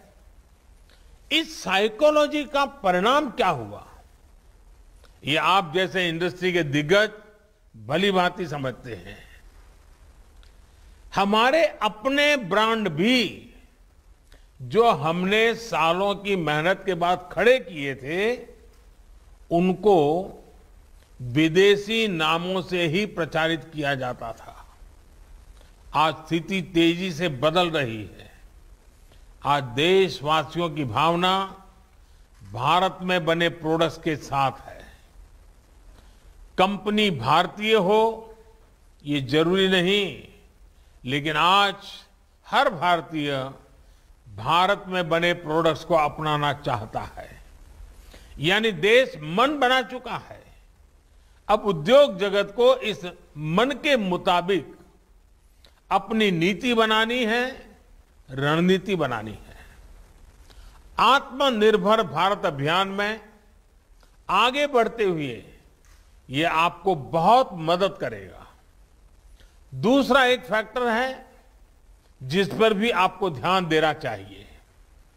इस साइकोलॉजी का परिणाम क्या हुआ, ये आप जैसे इंडस्ट्री के दिग्गज भली भांति समझते हैं। हमारे अपने ब्रांड भी जो हमने सालों की मेहनत के बाद खड़े किए थे, उनको विदेशी नामों से ही प्रचारित किया जाता था। आज स्थिति तेजी से बदल रही है। आज देशवासियों की भावना भारत में बने प्रोडक्ट्स के साथ है। कंपनी भारतीय हो ये जरूरी नहीं, लेकिन आज हर भारतीय भारत में बने प्रोडक्ट्स को अपनाना चाहता है। यानी देश मन बना चुका है। अब उद्योग जगत को इस मन के मुताबिक अपनी नीति बनानी है, रणनीति बनानी है। आत्मनिर्भर भारत अभियान में आगे बढ़ते हुए ये आपको बहुत मदद करेगा। दूसरा एक फैक्टर है जिस पर भी आपको ध्यान देना चाहिए,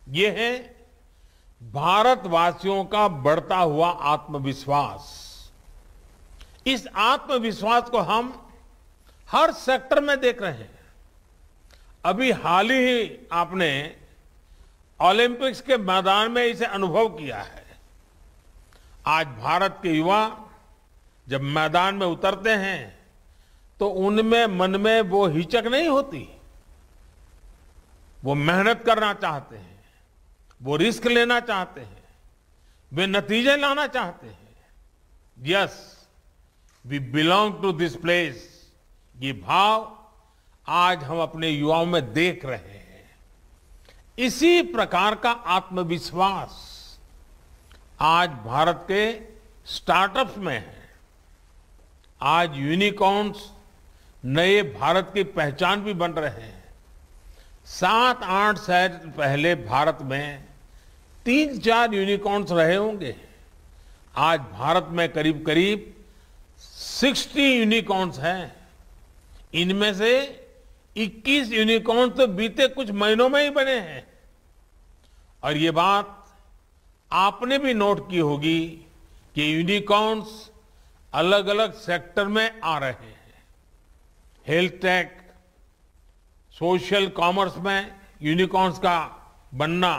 ये है भारतवासियों का बढ़ता हुआ आत्मविश्वास। इस आत्मविश्वास को हम हर सेक्टर में देख रहे हैं। अभी हाल ही आपने ओलंपिक्स के मैदान में इसे अनुभव किया है। आज भारत के युवा जब मैदान में उतरते हैं तो उनमें मन में वो हिचक नहीं होती। वो मेहनत करना चाहते हैं, वो रिस्क लेना चाहते हैं, वे नतीजे लाना चाहते हैं। Yes, we belong to this place, ये भाव आज हम अपने युवाओं में देख रहे हैं। इसी प्रकार का आत्मविश्वास आज भारत के स्टार्टअप्स में है। आज यूनिकॉर्न्स नए भारत की पहचान भी बन रहे हैं। 7-8 साल पहले भारत में 3-4 यूनिकॉर्न्स रहे होंगे। आज भारत में करीब करीब 60 यूनिकॉर्न्स हैं। इनमें से 21 यूनिकॉर्न तो बीते कुछ महीनों में ही बने हैं। और ये बात आपने भी नोट की होगी कि यूनिकॉर्न्स अलग अलग सेक्टर में आ रहे हैं। हेल्थ टेक, सोशल कॉमर्स में यूनिकॉर्न्स का बनना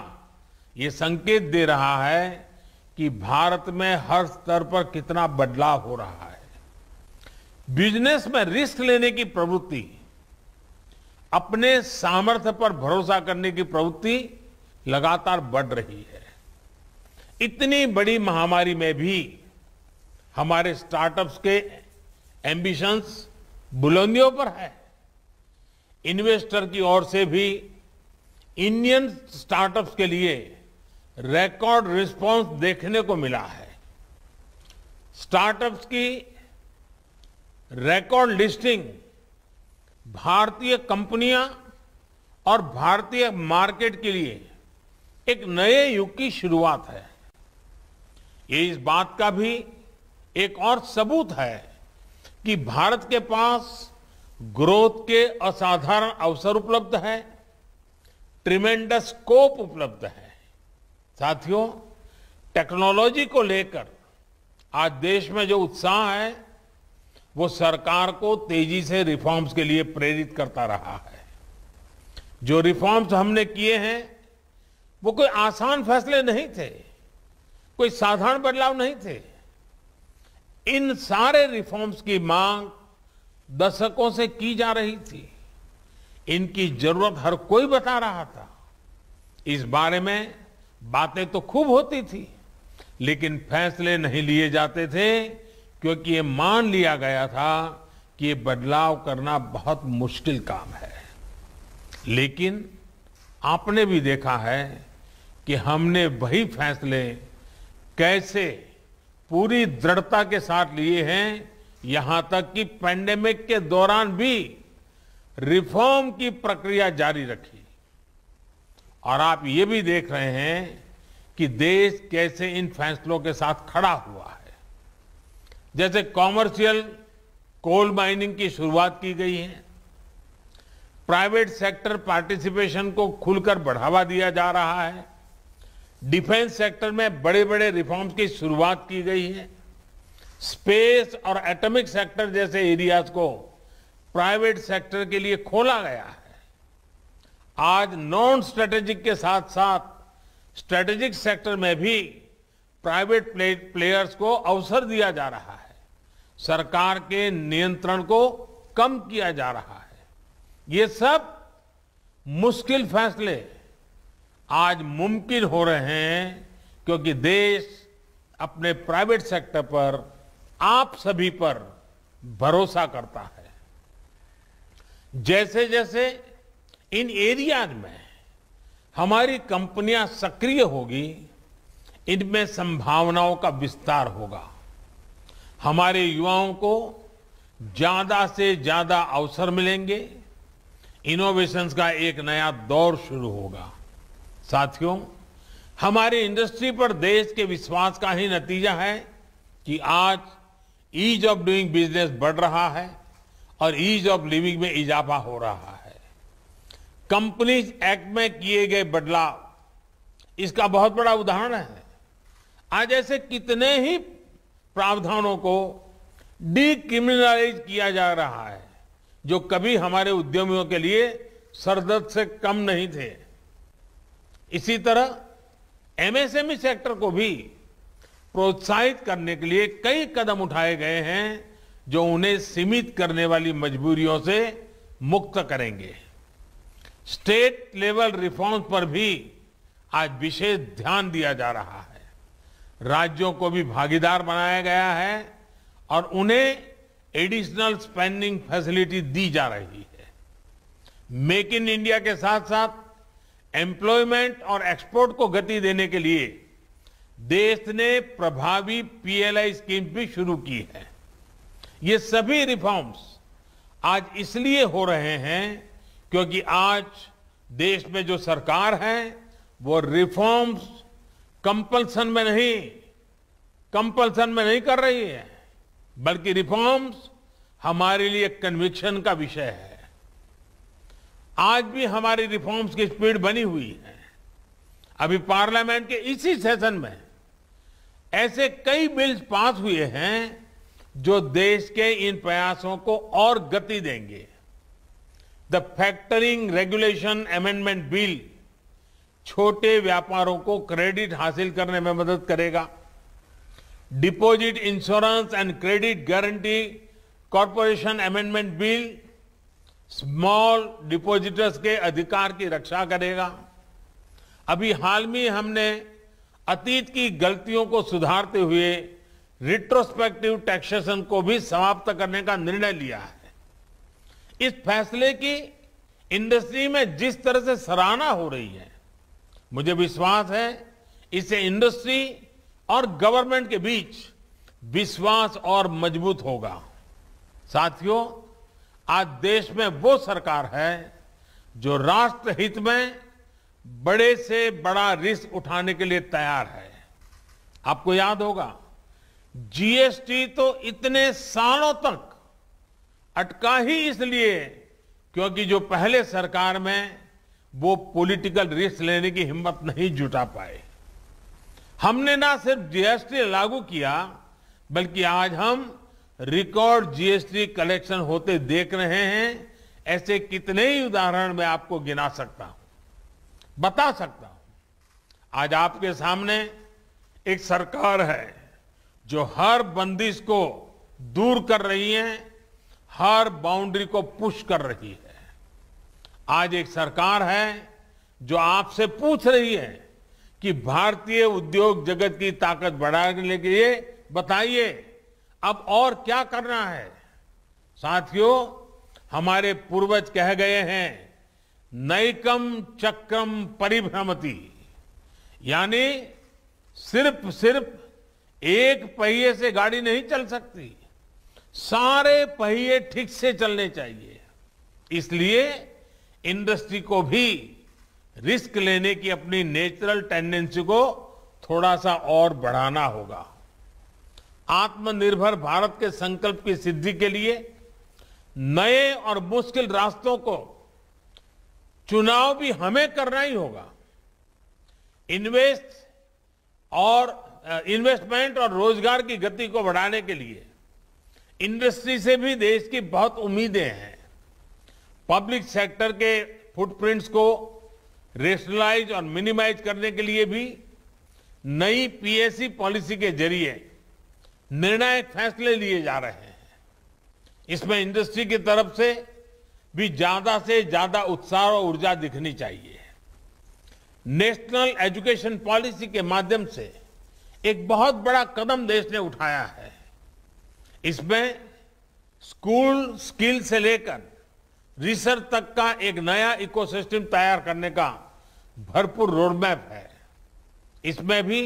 ये संकेत दे रहा है कि भारत में हर स्तर पर कितना बदलाव हो रहा है। बिजनेस में रिस्क लेने की प्रवृत्ति, अपने सामर्थ्य पर भरोसा करने की प्रवृत्ति लगातार बढ़ रही है। इतनी बड़ी महामारी में भी हमारे स्टार्टअप्स के एम्बिशंस बुलंदियों पर है। इन्वेस्टर की ओर से भी इंडियन स्टार्टअप्स के लिए रिकॉर्ड रिस्पांस देखने को मिला है। स्टार्टअप्स की रिकॉर्ड लिस्टिंग भारतीय कंपनियां और भारतीय मार्केट के लिए एक नए युग की शुरुआत है। ये इस बात का भी एक और सबूत है कि भारत के पास ग्रोथ के असाधारण अवसर उपलब्ध है, ट्रिमेंडस स्कोप उपलब्ध है। साथियों, टेक्नोलॉजी को लेकर आज देश में जो उत्साह है वो सरकार को तेजी से रिफॉर्म्स के लिए प्रेरित करता रहा है। जो रिफॉर्म्स हमने किए हैं वो कोई आसान फैसले नहीं थे, कोई साधारण बदलाव नहीं थे। इन सारे रिफॉर्म्स की मांग दशकों से की जा रही थी। इनकी जरूरत हर कोई बता रहा था। इस बारे में बातें तो खूब होती थी, लेकिन फैसले नहीं लिए जाते थे क्योंकि ये मान लिया गया था कि ये बदलाव करना बहुत मुश्किल काम है। लेकिन आपने भी देखा है कि हमने वही फैसले कैसे पूरी दृढ़ता के साथ लिए हैं, यहां तक कि पैंडेमिक के दौरान भी रिफॉर्म की प्रक्रिया जारी रखी। और आप ये भी देख रहे हैं कि देश कैसे इन फैसलों के साथ खड़ा हुआ है। जैसे कॉमर्शियल कोल माइनिंग की शुरुआत की गई है, प्राइवेट सेक्टर पार्टिसिपेशन को खुलकर बढ़ावा दिया जा रहा है, डिफेंस सेक्टर में बड़े बड़े रिफॉर्म्स की शुरुआत की गई है, स्पेस और एटॉमिक सेक्टर जैसे एरियाज को प्राइवेट सेक्टर के लिए खोला गया है। आज नॉन स्ट्रेटेजिक के साथ साथ स्ट्रेटेजिक सेक्टर में भी प्राइवेट प्लेयर्स को अवसर दिया जा रहा है। सरकार के नियंत्रण को कम किया जा रहा है। ये सब मुश्किल फैसले आज मुमकिन हो रहे हैं क्योंकि देश अपने प्राइवेट सेक्टर पर, आप सभी पर भरोसा करता है। जैसे जैसे इन एरियाज में हमारी कंपनियां सक्रिय होगी, इनमें संभावनाओं का विस्तार होगा। हमारे युवाओं को ज्यादा से ज्यादा अवसर मिलेंगे, इनोवेशंस का एक नया दौर शुरू होगा। साथियों, हमारी इंडस्ट्री पर देश के विश्वास का ही नतीजा है कि आज ईज ऑफ डूइंग बिजनेस बढ़ रहा है और ईज ऑफ लिविंग में इजाफा हो रहा है। कंपनीज एक्ट में किए गए बदलाव इसका बहुत बड़ा उदाहरण है। आज ऐसे कितने ही प्रावधानों को डीक्रिमिनलाइज किया जा रहा है जो कभी हमारे उद्यमियों के लिए सरदर्द से कम नहीं थे। इसी तरह एमएसएमई सेक्टर को भी प्रोत्साहित करने के लिए कई कदम उठाए गए हैं जो उन्हें सीमित करने वाली मजबूरियों से मुक्त करेंगे। स्टेट लेवल रिफॉर्म्स पर भी आज विशेष ध्यान दिया जा रहा है। राज्यों को भी भागीदार बनाया गया है और उन्हें एडिशनल स्पेंडिंग फैसिलिटी दी जा रही है। मेक इन इंडिया के साथ साथ एम्प्लॉयमेंट और एक्सपोर्ट को गति देने के लिए देश ने प्रभावी पीएलआई स्कीम भी शुरू की है। ये सभी रिफॉर्म्स आज इसलिए हो रहे हैं क्योंकि आज देश में जो सरकार है वो रिफॉर्म्स कंपल्सन में नहीं कर रही है, बल्कि रिफॉर्म्स हमारे लिए कन्विक्शन का विषय है। आज भी हमारी रिफॉर्म्स की स्पीड बनी हुई है। अभी पार्लियामेंट के इसी सेशन में ऐसे कई बिल्स पास हुए हैं जो देश के इन प्रयासों को और गति देंगे। The factoring regulation amendment bill छोटे व्यापारों को क्रेडिट हासिल करने में मदद करेगा। Deposit insurance and credit guarantee corporation amendment bill small depositors के अधिकार की रक्षा करेगा। अभी हाल में हमने अतीत की गलतियों को सुधारते हुए रिट्रोस्पेक्टिव टैक्सेशन को भी समाप्त करने का निर्णय लिया है। इस फैसले की इंडस्ट्री में जिस तरह से सराहना हो रही है, मुझे विश्वास है इससे इंडस्ट्री और गवर्नमेंट के बीच विश्वास और मजबूत होगा। साथियों, आज देश में वो सरकार है जो राष्ट्र हित में बड़े से बड़ा रिस्क उठाने के लिए तैयार है। आपको याद होगा जीएसटी तो इतने सालों तक अटका ही इसलिए क्योंकि जो पहले सरकार में वो पॉलिटिकल रिस्क लेने की हिम्मत नहीं जुटा पाए। हमने ना सिर्फ जीएसटी लागू किया बल्कि आज हम रिकॉर्ड जीएसटी कलेक्शन होते देख रहे हैं। ऐसे कितने ही उदाहरण मैं आपको गिना सकता हूं, बता सकता हूं। आज आपके सामने एक सरकार है जो हर बंदिश को दूर कर रही है, हर बाउंड्री को पुश कर रही है। आज एक सरकार है जो आपसे पूछ रही है कि भारतीय उद्योग जगत की ताकत बढ़ाने के लिए बताइए अब और क्या करना है। साथियों, हमारे पूर्वज कह गए हैं नैकम चक्रम परिभ्रमति, यानी सिर्फ एक पहिए से गाड़ी नहीं चल सकती, सारे पहिए ठीक से चलने चाहिए। इसलिए इंडस्ट्री को भी रिस्क लेने की अपनी नेचुरल टेंडेंसी को थोड़ा सा और बढ़ाना होगा। आत्मनिर्भर भारत के संकल्प की सिद्धि के लिए नए और मुश्किल रास्तों को चुनाव भी हमें करना ही होगा। इन्वेस्टमेंट और रोजगार की गति को बढ़ाने के लिए इंडस्ट्री से भी देश की बहुत उम्मीदें हैं। पब्लिक सेक्टर के फुटप्रिंट्स को रेशनलाइज और मिनिमाइज करने के लिए भी नई पीएससी पॉलिसी के जरिए निर्णायक फैसले लिए जा रहे हैं। इसमें इंडस्ट्री की तरफ से भी ज्यादा से ज्यादा उत्साह और ऊर्जा दिखनी चाहिए। नेशनल एजुकेशन पॉलिसी के माध्यम से एक बहुत बड़ा कदम देश ने उठाया है। इसमें स्कूल स्किल से लेकर रिसर्च तक का एक नया इकोसिस्टम तैयार करने का भरपूर रोडमैप है। इसमें भी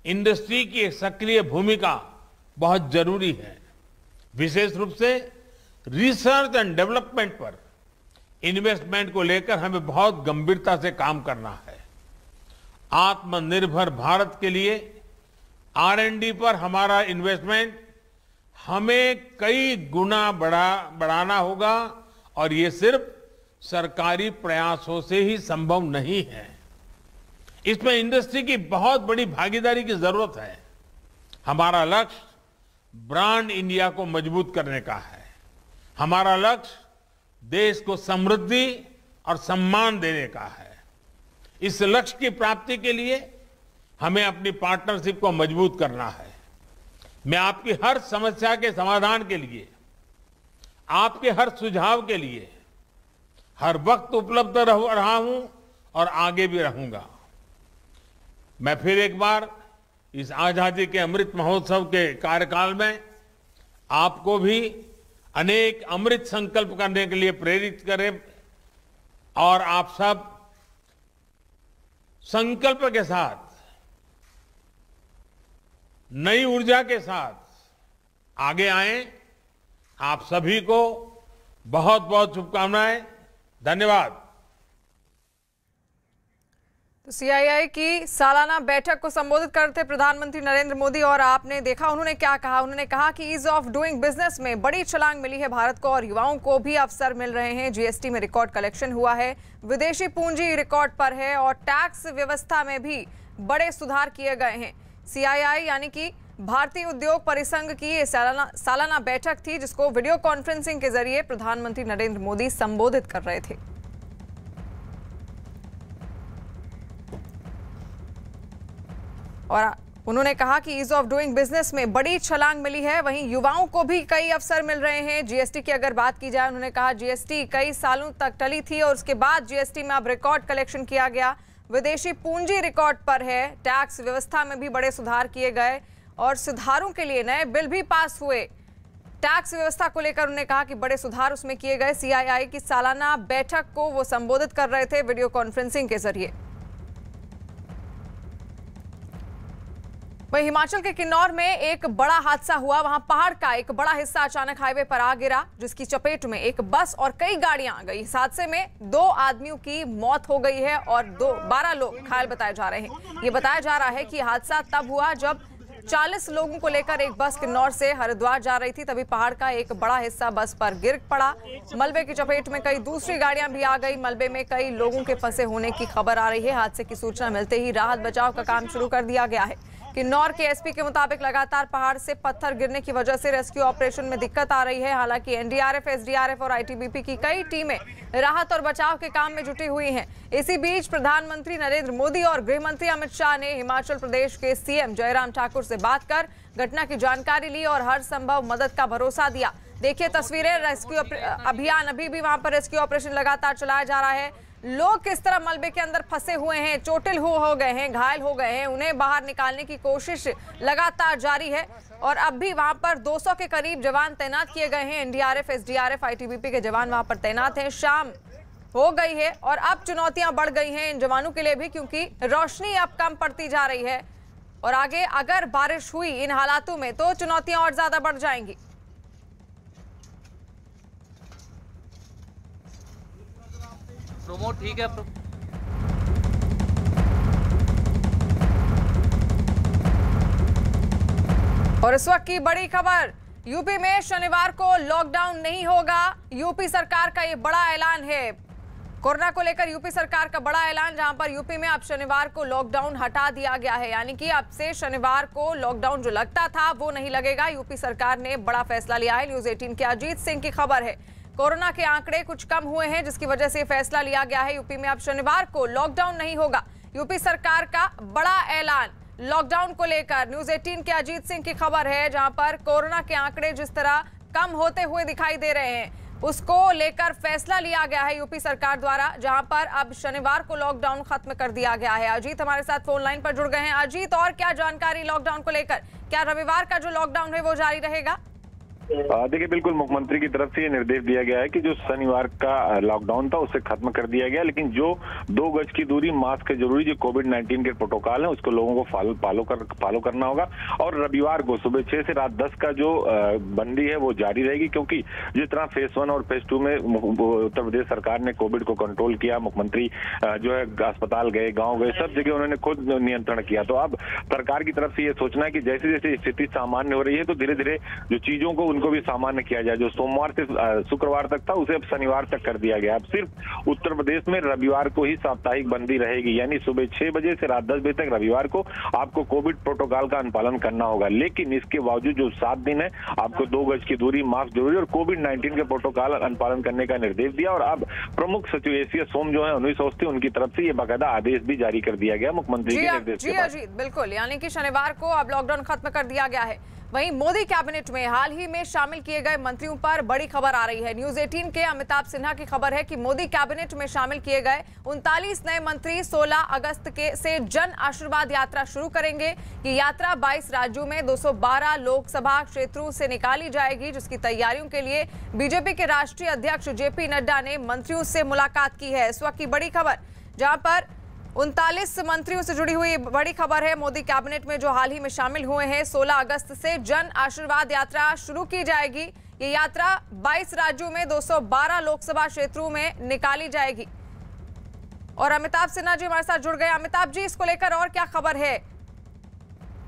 इंडस्ट्री की एक सक्रिय भूमिका बहुत जरूरी है। विशेष रूप से रिसर्च एंड डेवलपमेंट पर इन्वेस्टमेंट को लेकर हमें बहुत गंभीरता से काम करना है। आत्मनिर्भर भारत के लिए R&D पर हमारा इन्वेस्टमेंट हमें कई गुना बढ़ाना होगा और ये सिर्फ सरकारी प्रयासों से ही संभव नहीं है। इसमें इंडस्ट्री की बहुत बड़ी भागीदारी की जरूरत है। हमारा लक्ष्य ब्रांड इंडिया को मजबूत करने का है। हमारा लक्ष्य देश को समृद्धि और सम्मान देने का है। इस लक्ष्य की प्राप्ति के लिए हमें अपनी पार्टनरशिप को मजबूत करना है। मैं आपकी हर समस्या के समाधान के लिए, आपके हर सुझाव के लिए हर वक्त उपलब्ध रहा हूं और आगे भी रहूंगा। मैं फिर एक बार इस आजादी के अमृत महोत्सव के कार्यकाल में आपको भी अनेक अमृत संकल्प करने के लिए प्रेरित करें और आप सब संकल्प के साथ, नई ऊर्जा के साथ आगे आए। आप सभी को बहुत बहुत शुभकामनाएं। धन्यवाद। तो सीआईआई की सालाना बैठक को संबोधित करते प्रधानमंत्री नरेंद्र मोदी और आपने देखा उन्होंने क्या कहा। उन्होंने कहा कि ईज ऑफ डूइंग बिजनेस में बड़ी छलांग मिली है भारत को और युवाओं को भी अवसर मिल रहे हैं। जीएसटी में रिकॉर्ड कलेक्शन हुआ है, विदेशी पूंजी रिकॉर्ड पर है और टैक्स व्यवस्था में भी बड़े सुधार किए गए हैं। सीआईआई यानी कि भारतीय उद्योग परिसंघ की ये सालाना बैठक थी जिसको वीडियो कॉन्फ्रेंसिंग के जरिए प्रधानमंत्री नरेंद्र मोदी संबोधित कर रहे थे। और उन्होंने कहा कि ईज ऑफ डूइंग बिजनेस में बड़ी छलांग मिली है, वहीं युवाओं को भी कई अवसर मिल रहे हैं। जीएसटी की अगर बात की जाए, उन्होंने कहा जीएसटी कई सालों तक टली थी और उसके बाद जीएसटी में अब रिकॉर्ड कलेक्शन किया गया। विदेशी पूंजी रिकॉर्ड पर है, टैक्स व्यवस्था में भी बड़े सुधार किए गए और सुधारों के लिए नए बिल भी पास हुए। टैक्स व्यवस्था को लेकर उन्होंने कहा कि बड़े सुधार उसमें किए गए। सीआईआई की सालाना बैठक को वो संबोधित कर रहे थे वीडियो कॉन्फ्रेंसिंग के जरिए। वहीं हिमाचल के किन्नौर में एक बड़ा हादसा हुआ। वहां पहाड़ का एक बड़ा हिस्सा अचानक हाईवे पर आ गिरा जिसकी चपेट में एक बस और कई गाड़ियां आ गई। इस हादसे में 2 आदमियों की मौत हो गई है और 12 लोग घायल बताए जा रहे हैं। ये बताया जा रहा है कि हादसा तब हुआ जब 40 लोगों को लेकर एक बस किन्नौर से हरिद्वार जा रही थी, तभी पहाड़ का एक बड़ा हिस्सा बस पर गिर पड़ा। मलबे की चपेट में कई दूसरी गाड़ियां भी आ गई। मलबे में कई लोगों के फंसे होने की खबर आ रही है। हादसे की सूचना मिलते ही राहत बचाव का काम शुरू कर दिया गया है। किन्नौर के एसपी के मुताबिक लगातार पहाड़ से पत्थर गिरने की वजह से रेस्क्यू ऑपरेशन में दिक्कत आ रही है। हालांकि एनडीआरएफ, एसडीआरएफ और आईटीबीपी की कई टीमें राहत और बचाव के काम में जुटी हुई हैं। इसी बीच प्रधानमंत्री नरेंद्र मोदी और गृह मंत्री अमित शाह ने हिमाचल प्रदेश के सीएम जयराम ठाकुर से बात कर घटना की जानकारी ली और हर संभव मदद का भरोसा दिया। देखिए तस्वीरें, रेस्क्यू अभियान अभी भी वहां पर रेस्क्यू ऑपरेशन लगातार चलाया जा रहा है। लोग किस तरह मलबे के अंदर फंसे हुए हैं, चोटिल हो गए हैं, घायल हो गए हैं, उन्हें बाहर निकालने की कोशिश लगातार जारी है। और अब भी वहां पर 200 के करीब जवान तैनात किए गए हैं। एनडीआरएफ, एसडीआरएफ, आईटीबीपी के जवान वहां पर तैनात हैं। शाम हो गई है और अब चुनौतियां बढ़ गई हैं इन जवानों के लिए भी, क्योंकि रोशनी अब कम पड़ती जा रही है और आगे अगर बारिश हुई इन हालातों में तो चुनौतियां और ज्यादा बढ़ जाएंगी। ठीक है। और इस वक्त की बड़ी खबर, यूपी में शनिवार को लॉकडाउन नहीं होगा। यूपी सरकार का ये बड़ा ऐलान है। कोरोना को लेकर यूपी सरकार का बड़ा ऐलान, जहां पर यूपी में अब शनिवार को लॉकडाउन हटा दिया गया है। यानी कि अब से शनिवार को लॉकडाउन जो लगता था वो नहीं लगेगा। यूपी सरकार ने बड़ा फैसला लिया है। न्यूज़ 18 के अजीत सिंह की खबर है। कोरोना के आंकड़े कुछ कम हुए हैं, जिसकी वजह से फैसला लिया गया है। यूपी में अब शनिवार को लॉकडाउन नहीं होगा। यूपी सरकार का बड़ा ऐलान लॉकडाउन को लेकर। न्यूज़ 18 के अजीत सिंह की खबर है, जहां पर कोरोना के आंकड़े जिस तरह कम होते हुए दिखाई दे रहे हैं, उसको लेकर फैसला लिया गया है यूपी सरकार द्वारा, जहां पर अब शनिवार को लॉकडाउन खत्म कर दिया गया है। अजीत हमारे साथ फोन लाइन पर जुड़ गए हैं। अजीत, और क्या जानकारी लॉकडाउन को लेकर? क्या रविवार का जो लॉकडाउन है वो जारी रहेगा? देखिए, बिल्कुल मुख्यमंत्री की तरफ से ये निर्देश दिया गया है कि जो शनिवार का लॉकडाउन था उसे खत्म कर दिया गया, लेकिन जो 2 गज की दूरी, मास्क जरूरी, जो कोविड-19 के प्रोटोकॉल है उसको लोगों को फॉलो करना होगा। और रविवार को सुबह 6 से रात 10 का जो बंदी है वो जारी रहेगी, क्योंकि जिस तरह फेज 1 और फेज 2 में उत्तर प्रदेश सरकार ने कोविड को कंट्रोल किया, मुख्यमंत्री जो है अस्पताल गए, गाँव गए, सब जगह उन्होंने खुद नियंत्रण किया। तो अब सरकार की तरफ से ये सोचना है कि जैसे जैसे स्थिति सामान्य हो रही है तो धीरे धीरे जो चीजों को उनको भी सामान्य किया जाए। जो सोमवार से शुक्रवार तक था उसे अब शनिवार तक कर दिया गया। अब सिर्फ उत्तर प्रदेश में रविवार को ही साप्ताहिक बंदी रहेगी, यानी सुबह 6 बजे से रात 10 बजे तक रविवार को आपको कोविड प्रोटोकॉल का अनुपालन करना होगा। लेकिन इसके बावजूद जो 7 दिन है आपको 2 गज की दूरी, मास्क जरूरी और कोविड-19 के प्रोटोकॉल अनुपालन करने का निर्देश दिया। और अब प्रमुख सचिव एसीएस सोम जो है उन्नीस अवस्थी, उनकी तरफ से ये बाकायदा आदेश भी जारी कर दिया गया मुख्यमंत्री के निर्देश के बाद। बिल्कुल, यानी कि शनिवार को अब लॉकडाउन खत्म कर दिया गया है। वहीं मोदी कैबिनेट में हाल ही में शामिल किए गए मंत्रियों पर बड़ी खबर आ रही है। न्यूज़ 18 के अमिताभ सिन्हा की खबर है कि मोदी कैबिनेट में शामिल किए गए 39 नए मंत्री 16 अगस्त से जन आशीर्वाद यात्रा शुरू करेंगे। ये यात्रा 22 राज्यों में 212 लोकसभा क्षेत्रों से निकाली जाएगी, जिसकी तैयारियों के लिए बीजेपी के राष्ट्रीय अध्यक्ष जेपी नड्डा ने मंत्रियों से मुलाकात की है। इस वक्त की बड़ी खबर, जहां पर 39 मंत्रियों से जुड़ी हुई बड़ी खबर है। मोदी कैबिनेट में जो हाल ही में शामिल हुए हैं, 16 अगस्त से जन आशीर्वाद यात्रा शुरू की जाएगी। ये यात्रा 22 राज्यों में 212 लोकसभा क्षेत्रों में निकाली जाएगी। और अमिताभ सिन्हा जी हमारे साथ जुड़ गए। अमिताभ जी, इसको लेकर और क्या खबर है?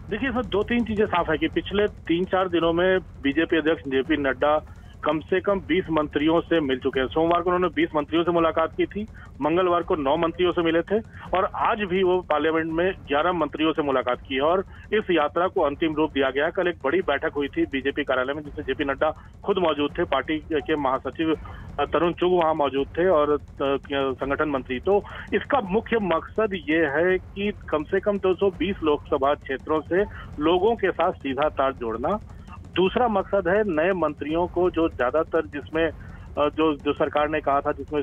देखिए, इसमें 2-3 चीजें साफ है कि पिछले 3-4 दिनों में बीजेपी अध्यक्ष जेपी नड्डा कम से कम 20 मंत्रियों से मिल चुके हैं। सोमवार को उन्होंने 20 मंत्रियों से मुलाकात की थी, मंगलवार को 9 मंत्रियों से मिले थे और आज भी वो पार्लियामेंट में 11 मंत्रियों से मुलाकात की है। और इस यात्रा को अंतिम रूप दिया गया। कल एक बड़ी बैठक हुई थी बीजेपी कार्यालय में, जिसमें जेपी नड्डा खुद मौजूद थे, पार्टी के महासचिव तरुण चुग वहां मौजूद थे और संगठन मंत्री। तो इसका मुख्य मकसद ये है कि कम से कम 220 लोकसभा क्षेत्रों से लोगों के साथ सीधा तार जोड़ना। दूसरा मकसद है नए मंत्रियों को, जो ज्यादातर जिसमें जो सरकार ने कहा था जिसमें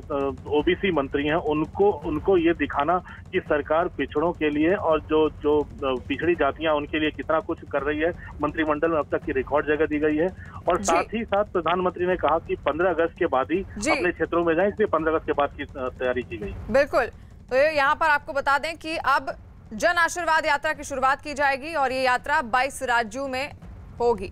ओबीसी मंत्री हैं, उनको ये दिखाना कि सरकार पिछड़ों के लिए और जो पिछड़ी जातियां उनके लिए कितना कुछ कर रही है। मंत्रिमंडल में अब तक की रिकॉर्ड जगह दी गई है। और साथ ही साथ प्रधानमंत्री ने कहा कि 15 अगस्त के बाद ही अपने क्षेत्रों में जाएं, इसलिए 15 अगस्त के बाद की तैयारी की गई। बिल्कुल, तो यहाँ पर आपको बता दें कि अब जन आशीर्वाद यात्रा की शुरुआत की जाएगी और ये यात्रा 22 राज्यों में होगी।